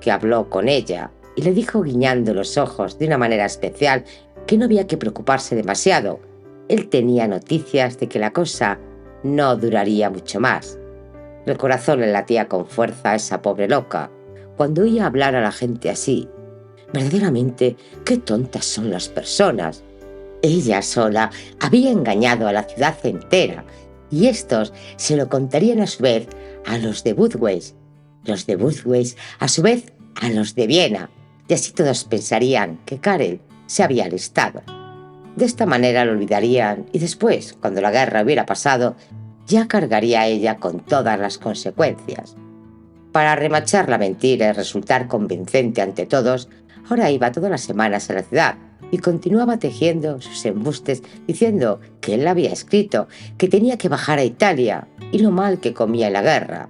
que habló con ella y le dijo guiñando los ojos de una manera especial que no había que preocuparse demasiado. Él tenía noticias de que la cosa no duraría mucho más. El corazón le latía con fuerza a esa pobre loca cuando oía hablar a la gente así. Verdaderamente, qué tontas son las personas. Ella sola había engañado a la ciudad entera y estos se lo contarían a su vez a los de Woodways. Los de Woodways, a su vez, a los de Viena. Y así todos pensarían que Karel se había alistado. De esta manera lo olvidarían y después, cuando la guerra hubiera pasado, ya cargaría ella con todas las consecuencias. Para remachar la mentira y resultar convincente ante todos, Ahora iba todas las semanas a la ciudad y continuaba tejiendo sus embustes diciendo que él la había escrito, que tenía que bajar a Italia y lo mal que comía en la guerra.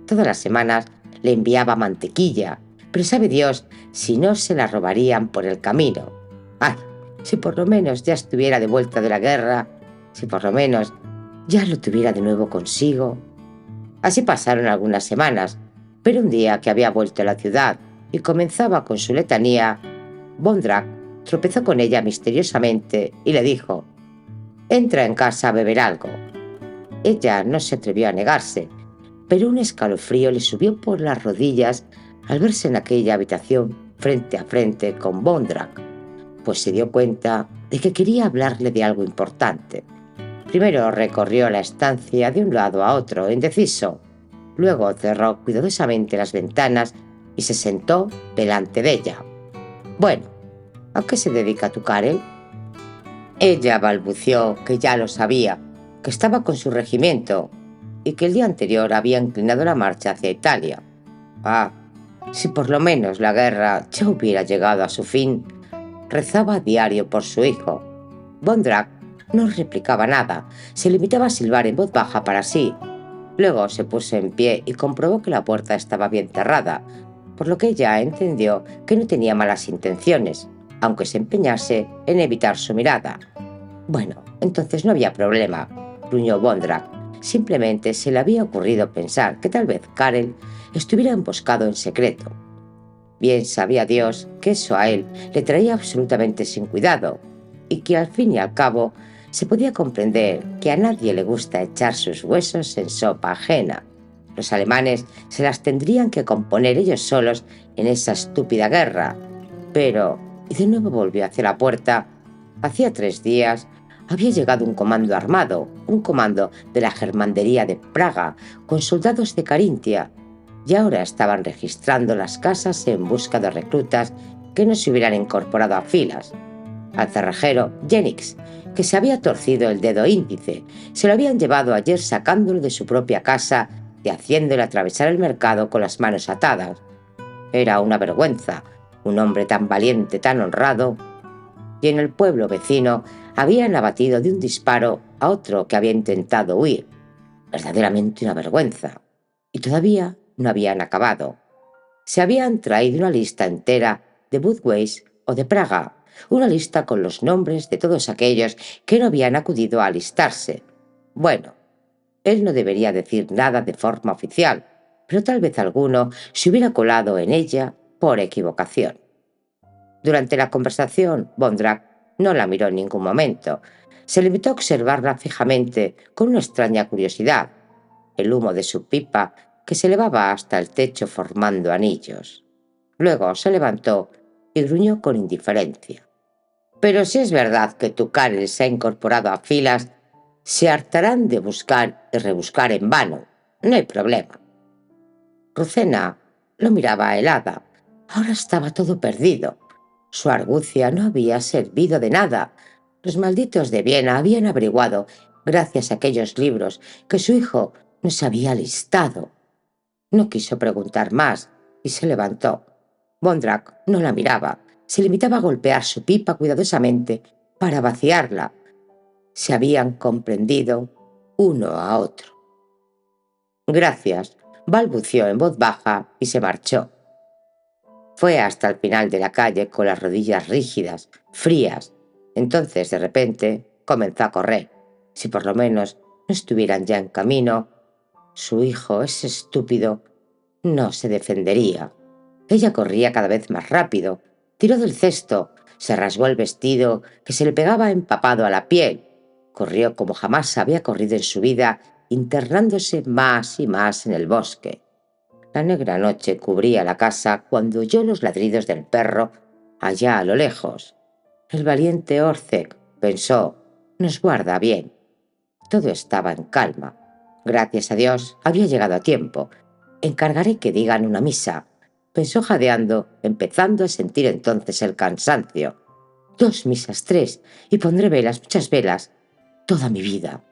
Todas las semanas le enviaba mantequilla, pero sabe Dios si no se la robarían por el camino. Ay, si por lo menos ya estuviera de vuelta de la guerra, si por lo menos ya lo tuviera de nuevo consigo. Así pasaron algunas semanas, pero un día que había vuelto a la ciudad y comenzaba con su letanía, Bondrak tropezó con ella misteriosamente y le dijo: «Entra en casa a beber algo». Ella no se atrevió a negarse, pero un escalofrío le subió por las rodillas al verse en aquella habitación frente a frente con Bondrak, pues se dio cuenta de que quería hablarle de algo importante. Primero recorrió la estancia de un lado a otro, indeciso. Luego cerró cuidadosamente las ventanas y se sentó delante de ella. «Bueno, ¿a qué se dedica tu Karel?». Ella balbuceó que ya lo sabía, que estaba con su regimiento y que el día anterior había inclinado la marcha hacia Italia. Ah, si por lo menos la guerra ya hubiera llegado a su fin. Rezaba a diario por su hijo. Bondrak no replicaba nada, se limitaba a silbar en voz baja para sí. Luego se puso en pie y comprobó que la puerta estaba bien cerrada, por lo que ella entendió que no tenía malas intenciones, aunque se empeñase en evitar su mirada. Bueno, entonces no había problema, gruñó Bondrak. Simplemente se le había ocurrido pensar que tal vez Karel estuviera emboscado en secreto. Bien sabía Dios que eso a él le traía absolutamente sin cuidado y que al fin y al cabo se podía comprender que a nadie le gusta echar sus huesos en sopa ajena. Los alemanes se las tendrían que componer ellos solos en esa estúpida guerra. Pero, y de nuevo volvió hacia la puerta, hacía 3 días había llegado un comando armado, un comando de la Germandería de Praga, con soldados de Carintia, y ahora estaban registrando las casas en busca de reclutas que no se hubieran incorporado a filas. Al cerrajero Jennings, que se había torcido el dedo índice, se lo habían llevado ayer sacándolo de su propia casa y haciéndole atravesar el mercado con las manos atadas. Era una vergüenza, un hombre tan valiente, tan honrado. Y en el pueblo vecino habían abatido de un disparo a otro que había intentado huir. Verdaderamente una vergüenza. Y todavía no habían acabado. Se habían traído una lista entera de Budweis o de Praga, una lista con los nombres de todos aquellos que no habían acudido a alistarse. Bueno, él no debería decir nada de forma oficial, pero tal vez alguno se hubiera colado en ella por equivocación. Durante la conversación, Bondrak no la miró en ningún momento. Se limitó a observarla fijamente con una extraña curiosidad, el humo de su pipa que se elevaba hasta el techo formando anillos. Luego se levantó y gruñó con indiferencia. «Pero si es verdad que tu Karel se ha incorporado a filas, se hartarán de buscar y rebuscar en vano. No hay problema». Rosena lo miraba helada. Ahora estaba todo perdido. Su argucia no había servido de nada. Los malditos de Viena habían averiguado, gracias a aquellos libros, que su hijo no se había alistado. No quiso preguntar más y se levantó. Bondrak no la miraba. Se limitaba a golpear su pipa cuidadosamente para vaciarla. Se habían comprendido uno a otro. «Gracias», balbució en voz baja y se marchó. Fue hasta el final de la calle con las rodillas rígidas, frías. Entonces, de repente, comenzó a correr. Si por lo menos no estuvieran ya en camino, su hijo, ese estúpido, no se defendería. Ella corría cada vez más rápido. Tiró del cesto, se rasgó el vestido que se le pegaba empapado a la piel. Corrió como jamás había corrido en su vida, internándose más y más en el bosque. La negra noche cubría la casa cuando oyó los ladridos del perro allá a lo lejos. El valiente Orcek, pensó, nos guarda bien. Todo estaba en calma. Gracias a Dios había llegado a tiempo. Encargaré que digan una misa, pensó jadeando, empezando a sentir entonces el cansancio. 2 misas, 3, y pondré velas, muchas velas, toda mi vida.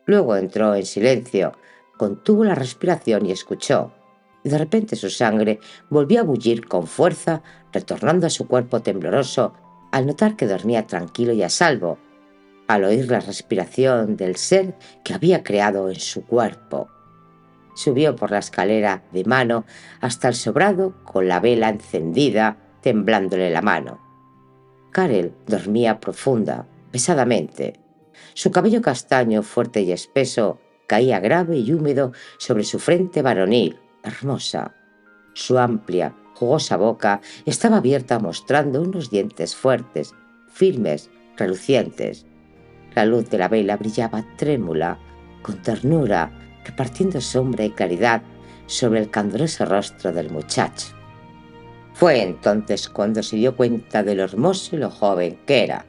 Luego entró en silencio, contuvo la respiración y escuchó. y de repente su sangre volvió a bullir con fuerza, retornando a su cuerpo tembloroso al notar que dormía tranquilo y a salvo, al oír la respiración del ser que había creado en su cuerpo. Subió por la escalera de mano hasta el sobrado con la vela encendida, temblándole la mano. Karel dormía profunda, pesadamente. Su cabello castaño, fuerte y espeso, caía grave y húmedo sobre su frente varonil, hermosa. Su amplia, jugosa boca estaba abierta mostrando unos dientes fuertes, firmes, relucientes. La luz de la vela brillaba trémula, con ternura, repartiendo sombra y claridad sobre el candoroso rostro del muchacho. Fue entonces cuando se dio cuenta de lo hermoso y lo joven que era.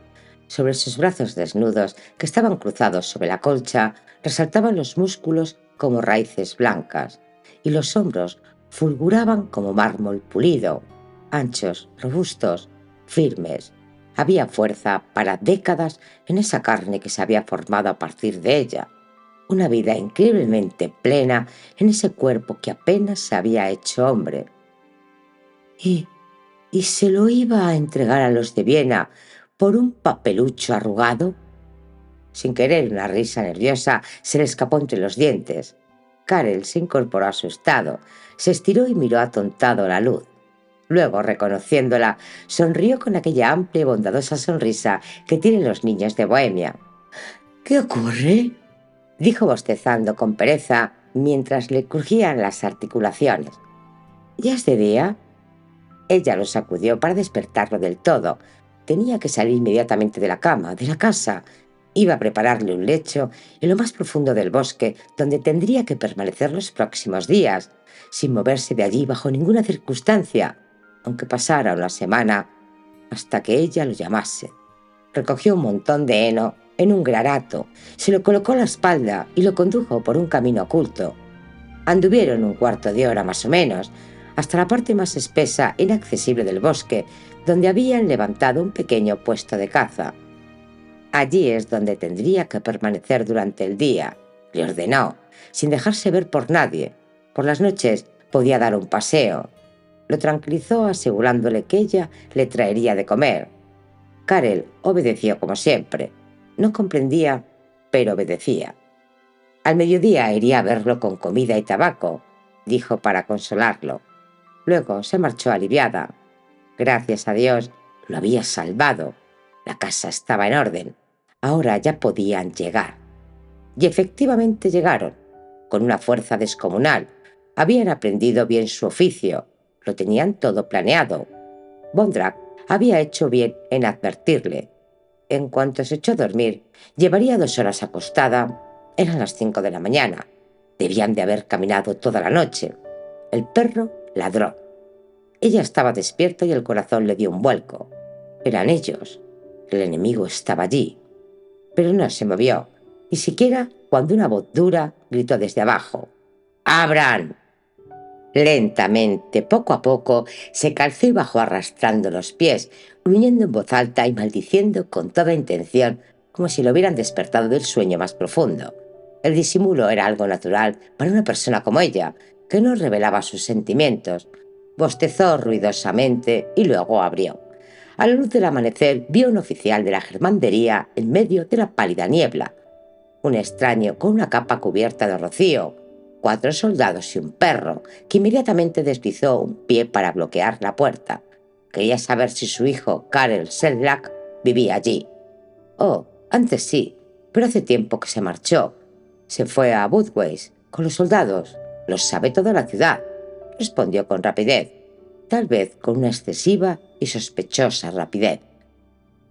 Sobre sus brazos desnudos, que estaban cruzados sobre la colcha, resaltaban los músculos como raíces blancas, y los hombros fulguraban como mármol pulido, anchos, robustos, firmes. Había fuerza para décadas en esa carne que se había formado a partir de ella, una vida increíblemente plena en ese cuerpo que apenas se había hecho hombre. Y, y se lo iba a entregar a los de Viena por un papelucho arrugado. Sin querer, una risa nerviosa se le escapó entre los dientes. Karel se incorporó asustado, se estiró y miró atontado la luz. Luego, reconociéndola, sonrió con aquella amplia y bondadosa sonrisa que tienen los niños de Bohemia. «¿Qué ocurre?», dijo bostezando con pereza mientras le crujían las articulaciones. «¿Ya es de día?». Ella lo sacudió para despertarlo del todo. Tenía que salir inmediatamente de la cama, de la casa. Iba a prepararle un lecho en lo más profundo del bosque, donde tendría que permanecer los próximos días, sin moverse de allí bajo ninguna circunstancia, aunque pasara una semana, hasta que ella lo llamase. Recogió un montón de heno en un granato, se lo colocó a la espalda y lo condujo por un camino oculto. Anduvieron un cuarto de hora más o menos, hasta la parte más espesa e inaccesible del bosque, donde habían levantado un pequeño puesto de caza. «Allí es donde tendría que permanecer durante el día», le ordenó, sin dejarse ver por nadie. Por las noches podía dar un paseo. Lo tranquilizó asegurándole que ella le traería de comer. Karel obedeció como siempre. No comprendía, pero obedecía. «Al mediodía iría a verlo con comida y tabaco», dijo para consolarlo. Luego se marchó aliviada. Gracias a Dios lo había salvado. La casa estaba en orden. Ahora ya podían llegar. Y efectivamente llegaron, con una fuerza descomunal. Habían aprendido bien su oficio. Lo tenían todo planeado. Bondrak había hecho bien en advertirle. En cuanto se echó a dormir, llevaría 2 horas acostada. Eran las 5 de la mañana. Debían de haber caminado toda la noche. El perro ladró. Ella estaba despierta y el corazón le dio un vuelco. Eran ellos. El enemigo estaba allí. Pero no se movió, ni siquiera cuando una voz dura gritó desde abajo: «¡Abran!». Lentamente, poco a poco, se calzó y bajó arrastrando los pies, gruñendo en voz alta y maldiciendo con toda intención, como si lo hubieran despertado del sueño más profundo. El disimulo era algo natural para una persona como ella, que no revelaba sus sentimientos. Bostezó ruidosamente y luego abrió. A la luz del amanecer vio un oficial de la germandería en medio de la pálida niebla. Un extraño con una capa cubierta de rocío, 4 soldados y un perro, que inmediatamente deslizó un pie para bloquear la puerta. Quería saber si su hijo, Karel Sedlak, vivía allí. «Oh, antes sí, pero hace tiempo que se marchó. Se fue a Budweis con los soldados. Lo sabe toda la ciudad», respondió con rapidez, tal vez con una excesiva y sospechosa rapidez.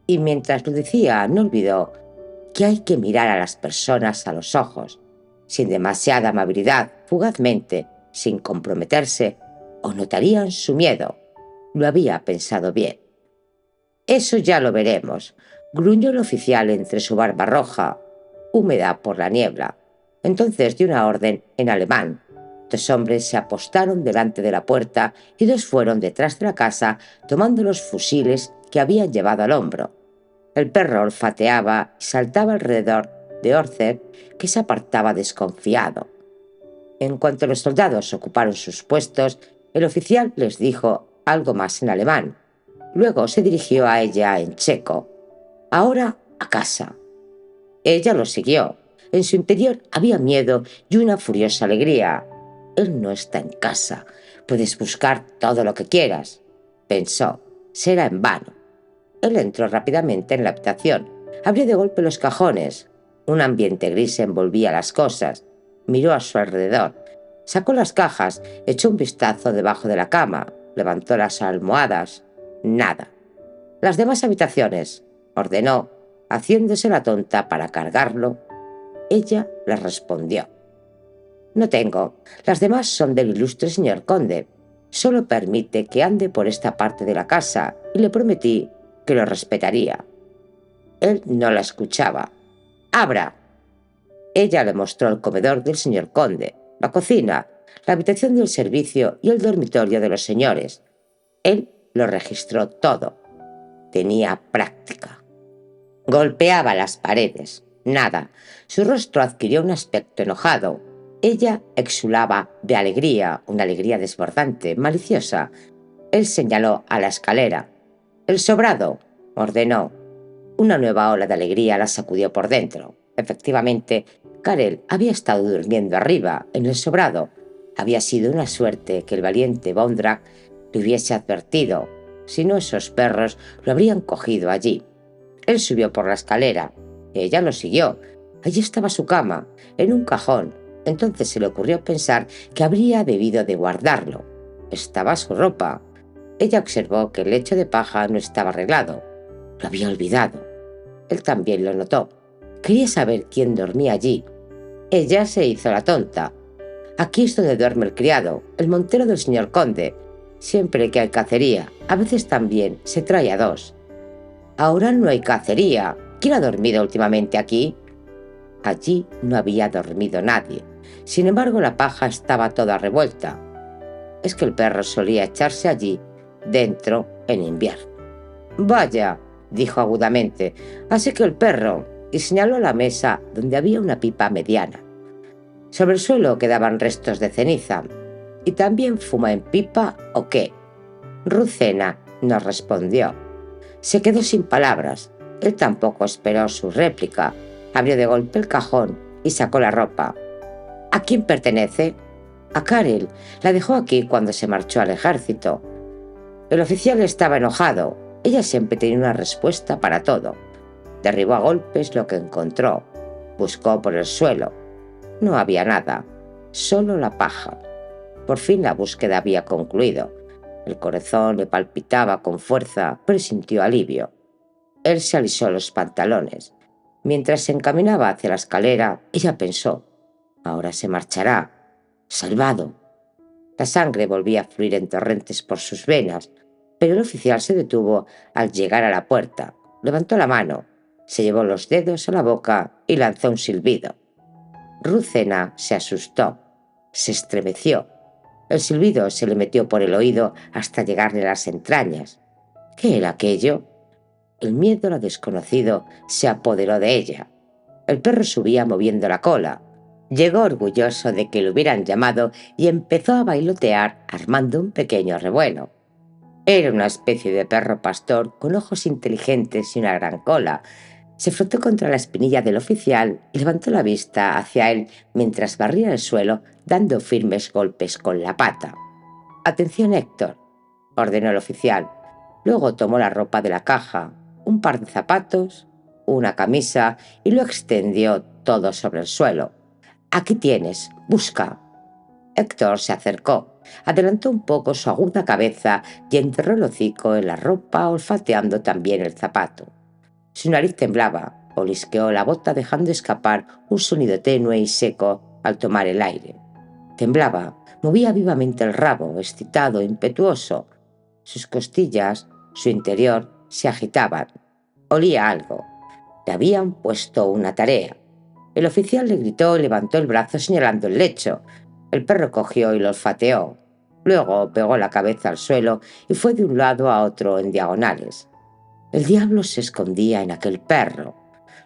Y mientras lo decía, no olvidó que hay que mirar a las personas a los ojos, sin demasiada amabilidad, fugazmente, sin comprometerse, o notarían su miedo. Lo había pensado bien. «Eso ya lo veremos», gruñó el oficial entre su barba roja, húmeda por la niebla. Entonces dio una orden en alemán. 2 hombres se apostaron delante de la puerta y 2 fueron detrás de la casa tomando los fusiles que habían llevado al hombro. El perro olfateaba y saltaba alrededor de Orzer, que se apartaba desconfiado. En cuanto los soldados ocuparon sus puestos, el oficial les dijo algo más en alemán. Luego se dirigió a ella en checo. Ahora a casa. Ella lo siguió. En su interior había miedo y una furiosa alegría. Él no está en casa. Puedes buscar todo lo que quieras, pensó. Será en vano. Él entró rápidamente en la habitación. Abrió de golpe los cajones. Un ambiente gris envolvía las cosas. Miró a su alrededor. Sacó las cajas, echó un vistazo debajo de la cama, levantó las almohadas. Nada. Las demás habitaciones, ordenó, haciéndose la tonta para cargarlo. Ella le respondió: no tengo. Las demás son del ilustre señor conde. Solo permite que ande por esta parte de la casa y le prometí que lo respetaría. Él no la escuchaba. ¡Abra! Ella le mostró el comedor del señor conde, la cocina, la habitación del servicio y el dormitorio de los señores. Él lo registró todo. Tenía práctica. Golpeaba las paredes. Nada. Su rostro adquirió un aspecto enojado. Ella exulaba de alegría, una alegría desbordante, maliciosa. Él señaló a la escalera. «El sobrado», ordenó. Una nueva ola de alegría la sacudió por dentro. Efectivamente, Karel había estado durmiendo arriba, en el sobrado. Había sido una suerte que el valiente Bondrak le hubiese advertido. Si no, esos perros lo habrían cogido allí. Él subió por la escalera. Ella lo siguió. Allí estaba su cama, en un cajón. Entonces se le ocurrió pensar que habría debido de guardarlo. Estaba su ropa. Ella observó que el lecho de paja no estaba arreglado. Lo había olvidado. Él también lo notó. Quería saber quién dormía allí. Ella se hizo la tonta. Aquí es donde duerme el criado, el montero del señor conde. Siempre que hay cacería, a veces también se trae a dos. Ahora no hay cacería. ¿Quién ha dormido últimamente aquí? Allí no había dormido nadie. Sin embargo, la paja estaba toda revuelta. Es que el perro solía echarse allí, dentro, en invierno. «Vaya», dijo agudamente, «así que el perro», y señaló la mesa donde había una pipa mediana. Sobre el suelo quedaban restos de ceniza. «¿Y también fuma en pipa o qué?» Rucena no respondió. Se quedó sin palabras. Él tampoco esperó su réplica. Abrió de golpe el cajón y sacó la ropa. «¿A quién pertenece?» «A Karel. La dejó aquí cuando se marchó al ejército». El oficial estaba enojado. Ella siempre tenía una respuesta para todo. Derribó a golpes lo que encontró. Buscó por el suelo. No había nada, solo la paja. Por fin la búsqueda había concluido. El corazón le palpitaba con fuerza, pero sintió alivio. Él se alisó los pantalones. Mientras se encaminaba hacia la escalera, ella pensó: ahora se marchará. Salvado. La sangre volvía a fluir en torrentes por sus venas, pero el oficial se detuvo al llegar a la puerta. Levantó la mano, se llevó los dedos a la boca y lanzó un silbido. Rucena se asustó, se estremeció. El silbido se le metió por el oído hasta llegarle a las entrañas. ¿Qué era aquello? El miedo a lo desconocido se apoderó de ella. El perro subía moviendo la cola. Llegó orgulloso de que lo hubieran llamado y empezó a bailotear armando un pequeño revuelo. Era una especie de perro pastor con ojos inteligentes y una gran cola. Se frotó contra la espinilla del oficial y levantó la vista hacia él mientras barría el suelo dando firmes golpes con la pata. «Atención, Héctor», ordenó el oficial. Luego tomó la ropa de la caja, un par de zapatos, una camisa y lo extendió todo sobre el suelo. «Aquí tienes, busca». Héctor se acercó, adelantó un poco su aguda cabeza y enterró el hocico en la ropa, olfateando también el zapato. Su nariz temblaba, olisqueó la bota dejando escapar un sonido tenue y seco al tomar el aire. Temblaba, movía vivamente el rabo, excitado, impetuoso. Sus costillas, su interior, se agitaban. Olía algo. Le habían puesto una tarea. El oficial le gritó y levantó el brazo señalando el lecho. El perro cogió y lo olfateó. Luego pegó la cabeza al suelo y fue de un lado a otro en diagonales. El diablo se escondía en aquel perro.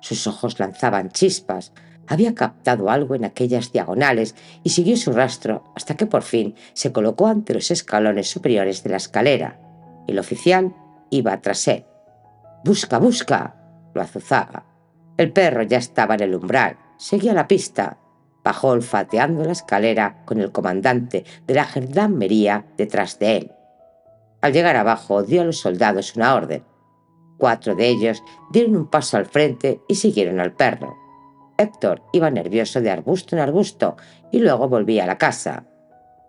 Sus ojos lanzaban chispas. Había captado algo en aquellas diagonales y siguió su rastro hasta que por fin se colocó ante los escalones superiores de la escalera. El oficial iba tras él. «¡Busca, busca!», lo azuzaba. El perro ya estaba en el umbral, seguía la pista. Bajó olfateando la escalera con el comandante de la gendarmería detrás de él. Al llegar abajo dio a los soldados una orden. 4 de ellos dieron un paso al frente y siguieron al perro. Héctor iba nervioso de arbusto en arbusto y luego volvía a la casa.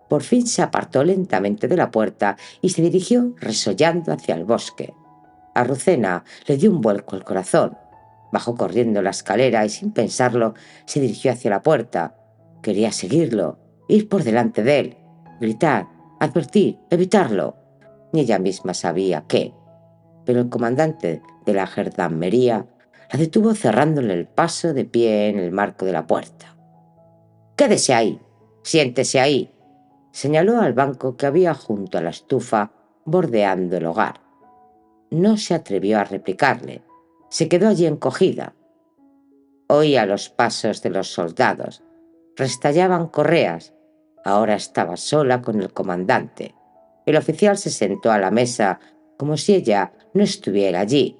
Por fin se apartó lentamente de la puerta y se dirigió resollando hacia el bosque. A Rucena le dio un vuelco el corazón. Bajó corriendo la escalera y sin pensarlo se dirigió hacia la puerta. Quería seguirlo, ir por delante de él, gritar, advertir, evitarlo. Ni ella misma sabía qué. Pero el comandante de la gendarmería la detuvo cerrándole el paso de pie en el marco de la puerta. «Quédese ahí, siéntese ahí», señaló al banco que había junto a la estufa bordeando el hogar. No se atrevió a replicarle. Se quedó allí encogida. Oía los pasos de los soldados. Restallaban correas. Ahora estaba sola con el comandante. El oficial se sentó a la mesa como si ella no estuviera allí.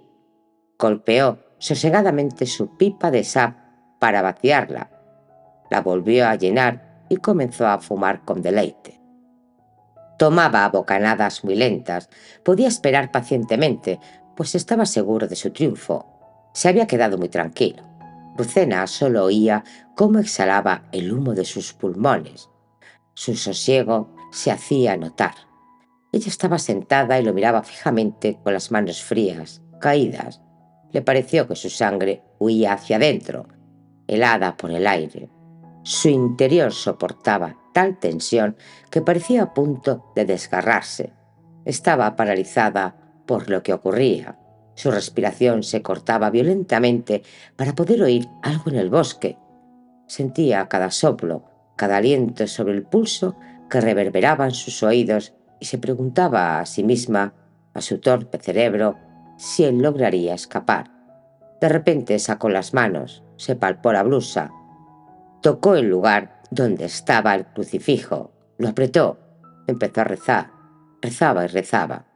Golpeó sosegadamente su pipa de sap para vaciarla. La volvió a llenar y comenzó a fumar con deleite. Tomaba bocanadas muy lentas. Podía esperar pacientemente, pues estaba seguro de su triunfo. Se había quedado muy tranquilo. Rucena solo oía cómo exhalaba el humo de sus pulmones. Su sosiego se hacía notar. Ella estaba sentada y lo miraba fijamente con las manos frías, caídas. Le pareció que su sangre huía hacia adentro, helada por el aire. Su interior soportaba tal tensión que parecía a punto de desgarrarse. Estaba paralizada por lo que ocurría. Su respiración se cortaba violentamente para poder oír algo en el bosque. Sentía cada soplo, cada aliento sobre el pulso que reverberaba en sus oídos y se preguntaba a sí misma, a su torpe cerebro, si él lograría escapar. De repente sacó las manos, se palpó la blusa, tocó el lugar donde estaba el crucifijo, lo apretó, empezó a rezar, rezaba y rezaba,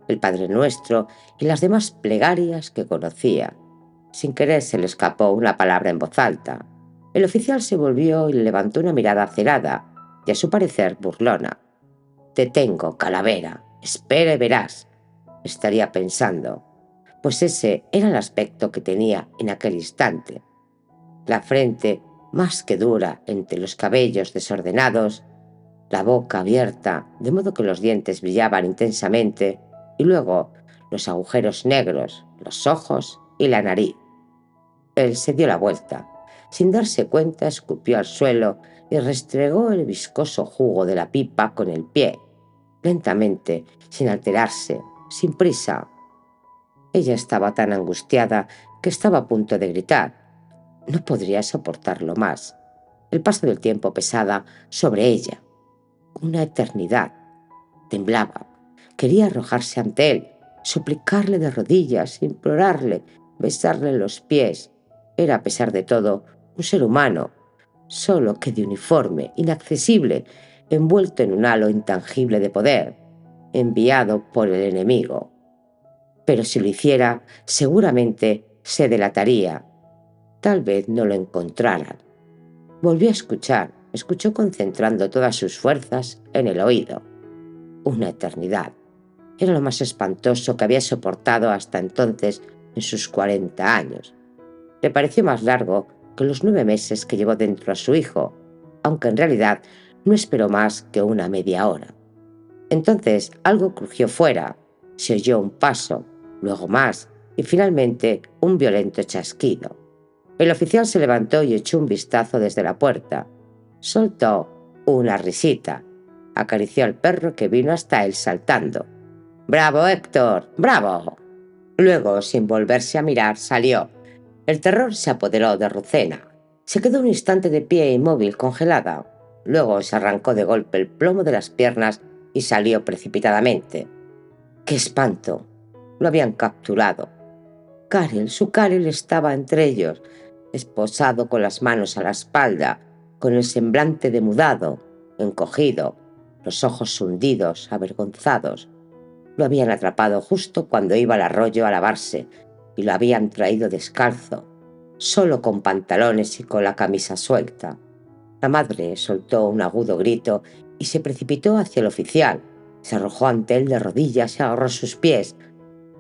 el Padre Nuestro y las demás plegarias que conocía. Sin querer se le escapó una palabra en voz alta. El oficial se volvió y le levantó una mirada acerada y a su parecer burlona. «Te tengo, calavera, espera y verás», estaría pensando, pues ese era el aspecto que tenía en aquel instante. La frente más que dura entre los cabellos desordenados, la boca abierta de modo que los dientes brillaban intensamente y luego los agujeros negros, los ojos y la nariz. Él se dio la vuelta. Sin darse cuenta, escupió al suelo y restregó el viscoso jugo de la pipa con el pie, lentamente, sin alterarse, sin prisa. Ella estaba tan angustiada que estaba a punto de gritar. No podría soportarlo más. El paso del tiempo pesaba sobre ella. Una eternidad. Temblaba. Quería arrojarse ante él, suplicarle de rodillas, implorarle, besarle los pies. Era, a pesar de todo, un ser humano, solo que de uniforme, inaccesible, envuelto en un halo intangible de poder, enviado por el enemigo. Pero si lo hiciera, seguramente se delataría. Tal vez no lo encontraran. Volvió a escuchar, escuchó concentrando todas sus fuerzas en el oído. Una eternidad. Era lo más espantoso que había soportado hasta entonces en sus 40 años. Le pareció más largo que los 9 meses que llevó dentro a su hijo, aunque en realidad no esperó más que una media hora. Entonces algo crujió fuera, se oyó un paso, luego más, y finalmente un violento chasquido. El oficial se levantó y echó un vistazo desde la puerta. Soltó una risita. Acarició al perro que vino hasta él saltando. «¡Bravo, Héctor! ¡Bravo!». Luego, sin volverse a mirar, salió. El terror se apoderó de Rucena. Se quedó un instante de pie inmóvil, congelada. Luego se arrancó de golpe el plomo de las piernas y salió precipitadamente. ¡Qué espanto! Lo habían capturado. Karel, su Karel estaba entre ellos. esposado con las manos a la espalda, con el semblante demudado, encogido, los ojos hundidos, avergonzados. Lo habían atrapado justo cuando iba al arroyo a lavarse y lo habían traído descalzo, solo con pantalones y con la camisa suelta. La madre soltó un agudo grito y se precipitó hacia el oficial. Se arrojó ante él de rodillas y agarró sus pies.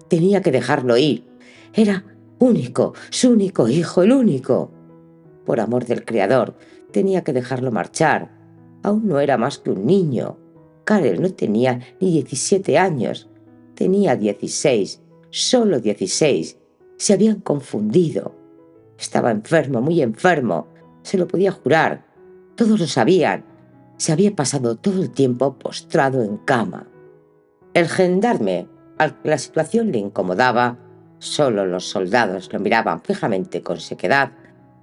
Tenía que dejarlo ir. Era único, su único hijo, el único. Por amor del Creador, tenía que dejarlo marchar. Aún no era más que un niño. Karel no tenía ni 17 años. Tenía 16, solo 16. Se habían confundido. Estaba enfermo, muy enfermo. Se lo podía jurar. Todos lo sabían. Se había pasado todo el tiempo postrado en cama. El gendarme, al que la situación le incomodaba, solo los soldados lo miraban fijamente con sequedad,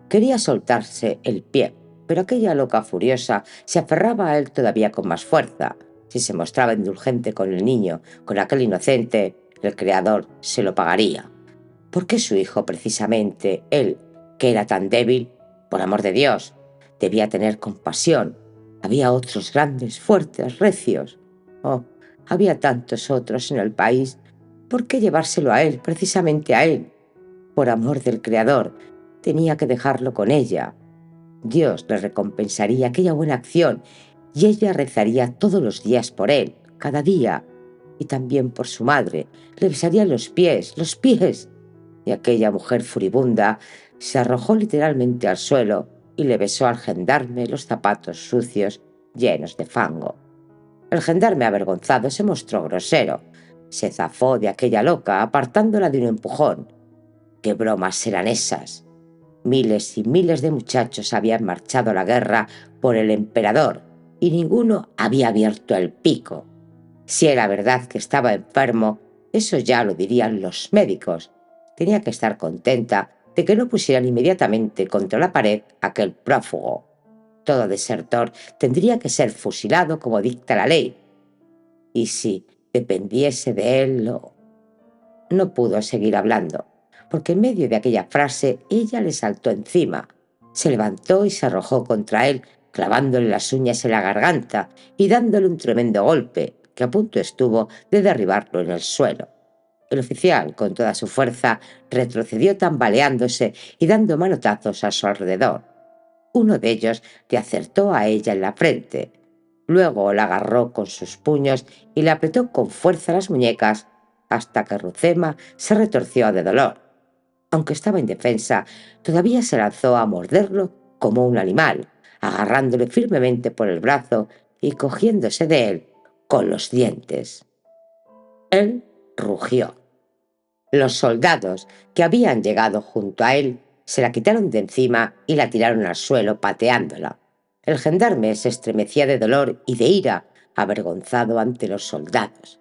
quería soltarse el pie, pero aquella loca furiosa se aferraba a él todavía con más fuerza. Si se mostraba indulgente con el niño, con aquel inocente, el Creador se lo pagaría. ¿Por qué su hijo, precisamente, él, que era tan débil? Por amor de Dios, debía tener compasión. Había otros grandes, fuertes, recios. Oh, había tantos otros en el país. ¿Por qué llevárselo a él, precisamente a él? Por amor del Creador, tenía que dejarlo con ella. Dios le recompensaría aquella buena acción y ella rezaría todos los días por él, cada día, y también por su madre. Le besaría los pies, y aquella mujer furibunda se arrojó literalmente al suelo y le besó al gendarme los zapatos sucios llenos de fango. El gendarme, avergonzado, se mostró grosero. Se zafó de aquella loca, apartándola de un empujón. ¿Qué bromas eran esas? Miles y miles de muchachos habían marchado a la guerra por el emperador y ninguno había abierto el pico. Si era verdad que estaba enfermo, eso ya lo dirían los médicos. Tenía que estar contenta de que no pusieran inmediatamente contra la pared aquel prófugo. Todo desertor tendría que ser fusilado como dicta la ley. Y si dependiese de él, no pudo seguir hablando, porque en medio de aquella frase ella le saltó encima. Se levantó y se arrojó contra él, clavándole las uñas en la garganta y dándole un tremendo golpe, que a punto estuvo de derribarlo en el suelo. El oficial, con toda su fuerza, retrocedió tambaleándose y dando manotazos a su alrededor. Uno de ellos le acertó a ella en la frente. Luego la agarró con sus puños y le apretó con fuerza las muñecas hasta que Rucema se retorció de dolor. Aunque estaba indefensa, todavía se lanzó a morderlo como un animal, agarrándole firmemente por el brazo y cogiéndose de él con los dientes. Él rugió. Los soldados que habían llegado junto a él se la quitaron de encima y la tiraron al suelo pateándola. El gendarme se estremecía de dolor y de ira, avergonzado ante los soldados.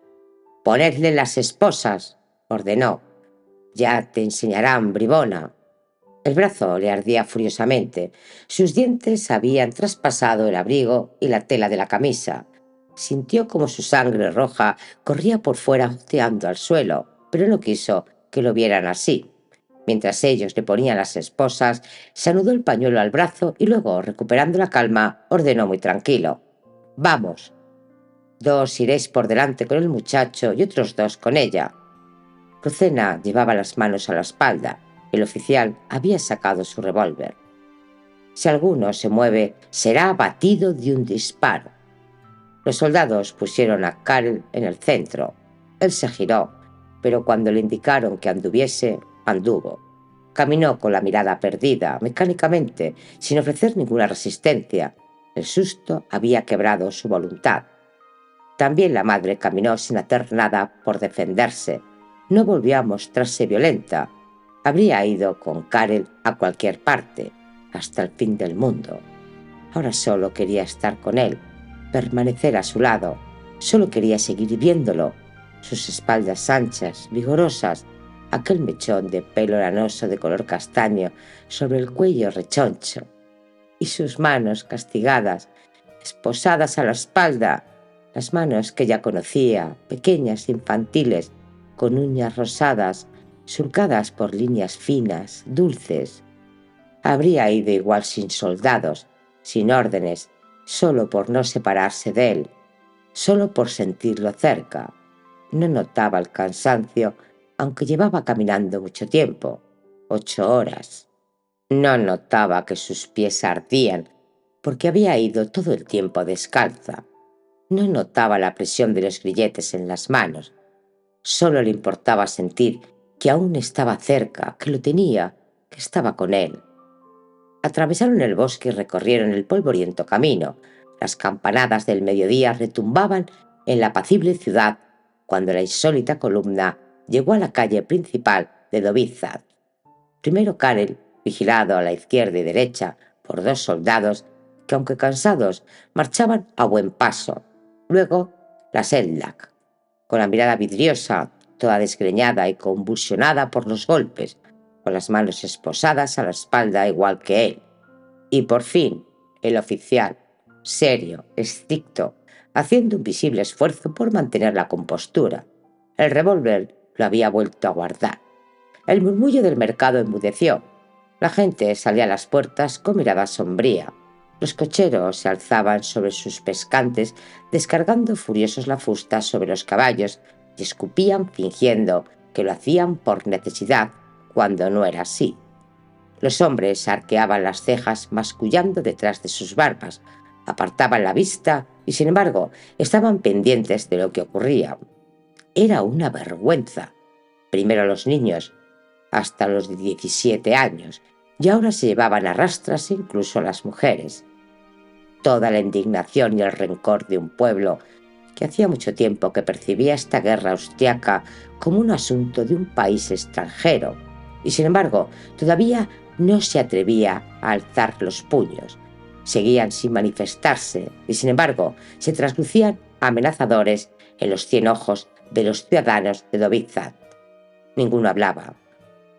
«Ponedle las esposas», ordenó. «Ya te enseñarán, bribona». El brazo le ardía furiosamente. Sus dientes habían traspasado el abrigo y la tela de la camisa. Sintió como su sangre roja corría por fuera goteando al suelo, pero no quiso que lo vieran así. Mientras ellos le ponían las esposas, se anudó el pañuelo al brazo y luego, recuperando la calma, ordenó muy tranquilo: «Vamos. 2 iréis por delante con el muchacho y otros 2 con ella». Lucena llevaba las manos a la espalda. El oficial había sacado su revólver. «Si alguno se mueve, será abatido de un disparo». Los soldados pusieron a Karel en el centro. Él se giró, pero cuando le indicaron que anduviese, anduvo. Caminó con la mirada perdida, mecánicamente, sin ofrecer ninguna resistencia. El susto había quebrado su voluntad. También la madre caminó sin hacer nada por defenderse. No volvió a mostrarse violenta. Habría ido con Karel a cualquier parte, hasta el fin del mundo. Ahora solo quería estar con él, permanecer a su lado. Solo quería seguir viéndolo. Sus espaldas anchas, vigorosas, aquel mechón de pelo lanoso de color castaño sobre el cuello rechoncho, y sus manos castigadas, esposadas a la espalda, las manos que ya conocía, pequeñas, infantiles, con uñas rosadas, surcadas por líneas finas, dulces. Habría ido igual sin soldados, sin órdenes, solo por no separarse de él, solo por sentirlo cerca. No notaba el cansancio, aunque llevaba caminando mucho tiempo, 8 horas. No notaba que sus pies ardían, porque había ido todo el tiempo descalza. No notaba la presión de los grilletes en las manos. Solo le importaba sentir que aún estaba cerca, que lo tenía, que estaba con él. Atravesaron el bosque y recorrieron el polvoriento camino. Las campanadas del mediodía retumbaban en la apacible ciudad cuando la insólita columna llegó a la calle principal de Novi Sad. Primero Karel, vigilado a la izquierda y derecha por 2 soldados que, aunque cansados, marchaban a buen paso. Luego la Sedlak, con la mirada vidriosa, toda desgreñada y convulsionada por los golpes, con las manos esposadas a la espalda igual que él. Y por fin, el oficial, serio, estricto, haciendo un visible esfuerzo por mantener la compostura. El revólver lo había vuelto a guardar. El murmullo del mercado enmudeció. La gente salía a las puertas con mirada sombría. Los cocheros se alzaban sobre sus pescantes, descargando furiosos la fusta sobre los caballos, y escupían fingiendo que lo hacían por necesidad, cuando no era así. Los hombres arqueaban las cejas mascullando detrás de sus barbas, apartaban la vista y, sin embargo, estaban pendientes de lo que ocurría. Era una vergüenza. Primero los niños, hasta los de 17 años, y ahora se llevaban a rastras incluso las mujeres. Toda la indignación y el rencor de un pueblo que hacía mucho tiempo que percibía esta guerra austriaca como un asunto de un país extranjero, y sin embargo todavía no se atrevía a alzar los puños. Seguían sin manifestarse y, sin embargo, se traslucían amenazadores en los 100 ojos de los ciudadanos de Novi Sad. Ninguno hablaba.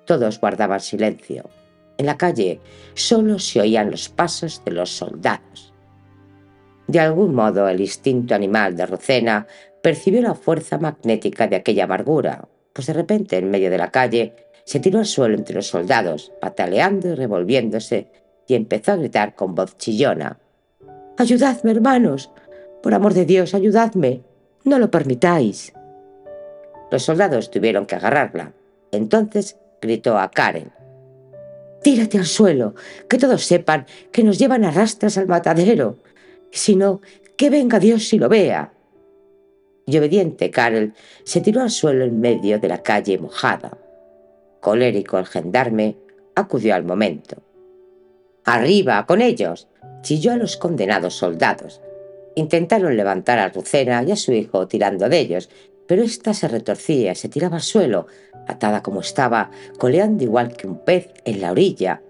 Todos guardaban silencio. En la calle solo se oían los pasos de los soldados. De algún modo, el instinto animal de Rocena percibió la fuerza magnética de aquella amargura, pues de repente, en medio de la calle, se tiró al suelo entre los soldados, pataleando y revolviéndose, y empezó a gritar con voz chillona: «¡Ayudadme, hermanos! ¡Por amor de Dios, ayudadme! ¡No lo permitáis!». Los soldados tuvieron que agarrarla. Entonces gritó a Karen: «Tírate al suelo, que todos sepan que nos llevan a rastras al matadero. Y si no, que venga Dios y lo vea». Y obediente Karel se tiró al suelo en medio de la calle mojada. Colérico, el gendarme acudió al momento. «¡Arriba, con ellos!», chilló a los condenados soldados. Intentaron levantar a Rocena y a su hijo tirando de ellos, pero ésta se retorcía y se tiraba al suelo, atada como estaba, coleando igual que un pez en la orilla.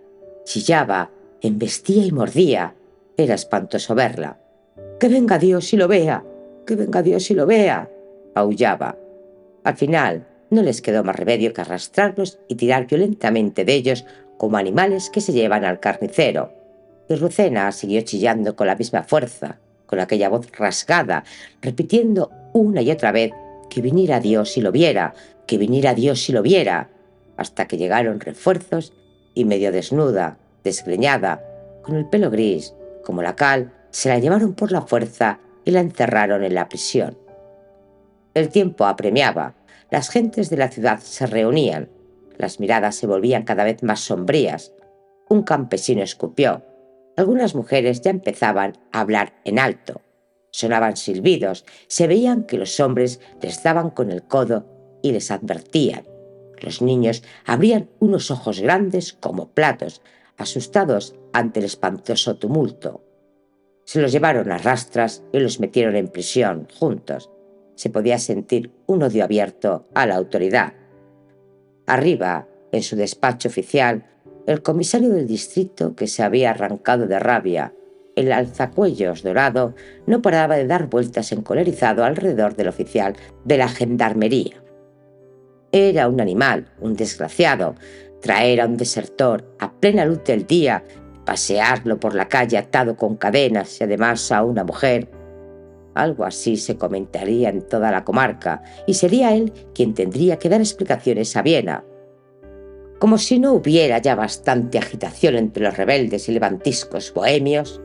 Chillaba, embestía y mordía. Era espantoso verla. «¡Que venga Dios y lo vea! ¡Que venga Dios y lo vea!», aullaba. Al final, no les quedó más remedio que arrastrarlos y tirar violentamente de ellos como animales que se llevan al carnicero. Y Rocena siguió chillando con la misma fuerza, con aquella voz rasgada, repitiendo una y otra vez que viniera Dios y lo viera, que viniera Dios y lo viera, hasta que llegaron refuerzos y, medio desnuda, desgreñada, con el pelo gris, como la cal, se la llevaron por la fuerza y la encerraron en la prisión. El tiempo apremiaba. Las gentes de la ciudad se reunían. Las miradas se volvían cada vez más sombrías. Un campesino escupió. Algunas mujeres ya empezaban a hablar en alto. Sonaban silbidos. Se veían que los hombres les daban con el codo y les advertían. Los niños abrían unos ojos grandes como platos, asustados ante el espantoso tumulto. Se los llevaron a rastras y los metieron en prisión juntos. Se podía sentir un odio abierto a la autoridad. Arriba, en su despacho oficial, el comisario del distrito, que se había arrancado de rabia el alzacuellos dorado, no paraba de dar vueltas encolerizado alrededor del oficial de la gendarmería. Era un animal, un desgraciado, traer a un desertor a plena luz del día, pasearlo por la calle atado con cadenas y además a una mujer. Algo así se comentaría en toda la comarca, y sería él quien tendría que dar explicaciones a Viena. como si no hubiera ya bastante agitación entre los rebeldes y levantiscos bohemios,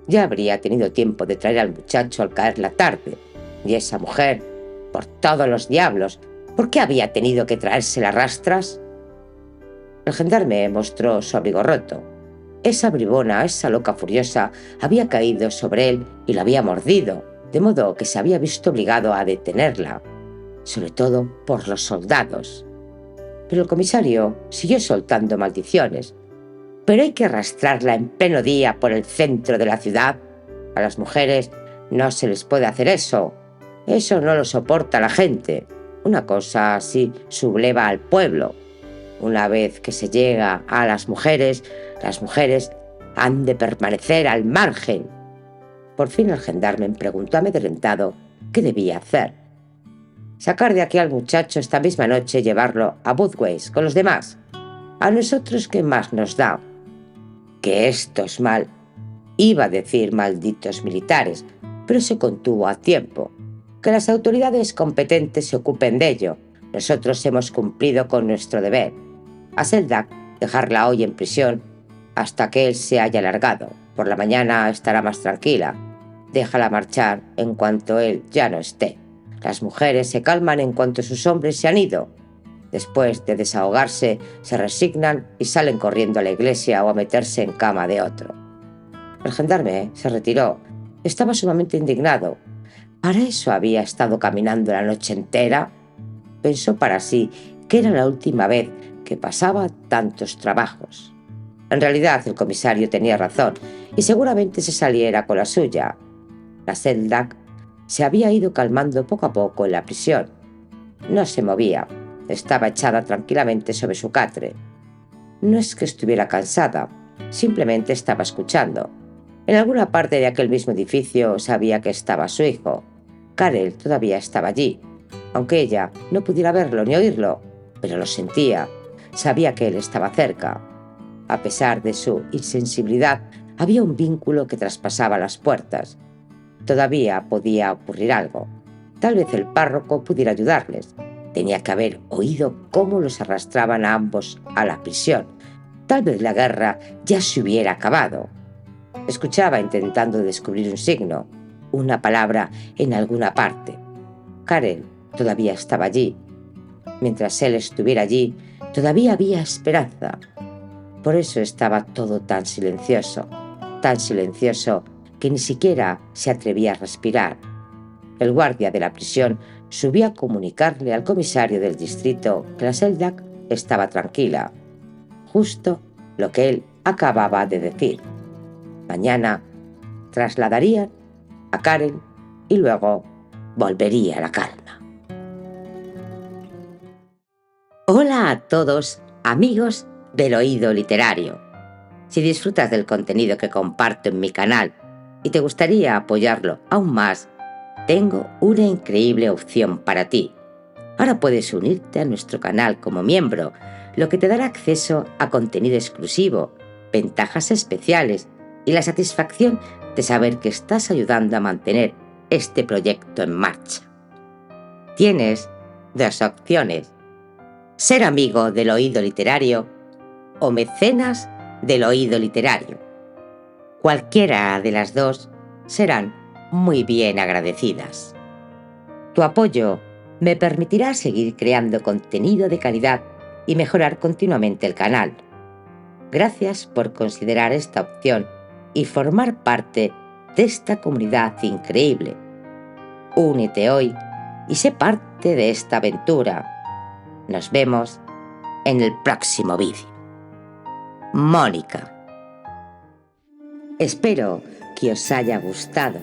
ya habría tenido tiempo de traer al muchacho al caer la tarde, y esa mujer, por todos los diablos, ¿por qué había tenido que traérsela a rastras? El gendarme mostró su abrigo roto. Esa bribona, esa loca furiosa, había caído sobre él y lo había mordido, de modo que se había visto obligado a detenerla, sobre todo por los soldados. Pero el comisario siguió soltando maldiciones. ¿Pero hay que arrastrarla en pleno día por el centro de la ciudad? A las mujeres no se les puede hacer eso. Eso no lo soporta la gente. Una cosa así subleva al pueblo. Una vez que se llega a las mujeres han de permanecer al margen. Por fin el gendarme me preguntó amedrentado qué debía hacer. Sacar de aquí al muchacho esta misma noche y llevarlo a Budweis con los demás. A nosotros, ¿qué más nos da? Que esto es mal. Iba a decir malditos militares, pero se contuvo a tiempo. Que las autoridades competentes se ocupen de ello. Nosotros hemos cumplido con nuestro deber. A Seldak dejarla hoy en prisión hasta que él se haya largado. Por la mañana estará más tranquila. Déjala marchar en cuanto él ya no esté. Las mujeres se calman en cuanto sus hombres se han ido. Después de desahogarse, se resignan y salen corriendo a la iglesia o a meterse en cama de otro. El gendarme se retiró. Estaba sumamente indignado. ¿Para eso había estado caminando la noche entera? Pensó para sí que era la última vez que pasaba tantos trabajos. En realidad, el comisario tenía razón y seguramente se saliera con la suya. La Seldak se había ido calmando poco a poco en la prisión. No se movía. Estaba echada tranquilamente sobre su catre. No es que estuviera cansada, simplemente estaba escuchando. En alguna parte de aquel mismo edificio sabía que estaba su hijo. Karel todavía estaba allí, aunque ella no pudiera verlo ni oírlo, pero lo sentía. Sabía que él estaba cerca. A pesar de su insensibilidad, había un vínculo que traspasaba las puertas. Todavía podía ocurrir algo. Tal vez el párroco pudiera ayudarles. Tenía que haber oído cómo los arrastraban a ambos a la prisión. Tal vez la guerra ya se hubiera acabado. Escuchaba intentando descubrir un signo, una palabra en alguna parte. Karel todavía estaba allí. Mientras él estuviera allí, todavía había esperanza. Por eso estaba todo tan silencioso que ni siquiera se atrevía a respirar. El guardia de la prisión subió a comunicarle al comisario del distrito que la Seldak estaba tranquila, justo lo que él acababa de decir. Mañana trasladarían a Karen y luego volvería la calma. Hola a todos, amigos del Oído Literario. Si disfrutas del contenido que comparto en mi canal y te gustaría apoyarlo aún más, tengo una increíble opción para ti. Ahora puedes unirte a nuestro canal como miembro, lo que te dará acceso a contenido exclusivo, ventajas especiales y la satisfacción de saber que estás ayudando a mantener este proyecto en marcha. Tienes dos opciones: ser amigo del Oído Literario o mecenas del Oído Literario. Cualquiera de las dos serán muy bien agradecidas. Tu apoyo me permitirá seguir creando contenido de calidad y mejorar continuamente el canal. Gracias por considerar esta opción y formar parte de esta comunidad increíble. Únete hoy y sé parte de esta aventura. Nos vemos en el próximo vídeo. Mónica. Espero que os haya gustado.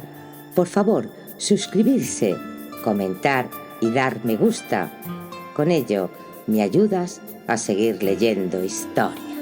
Por favor, suscribirse, comentar y dar me gusta. Con ello me ayudas a seguir leyendo historia.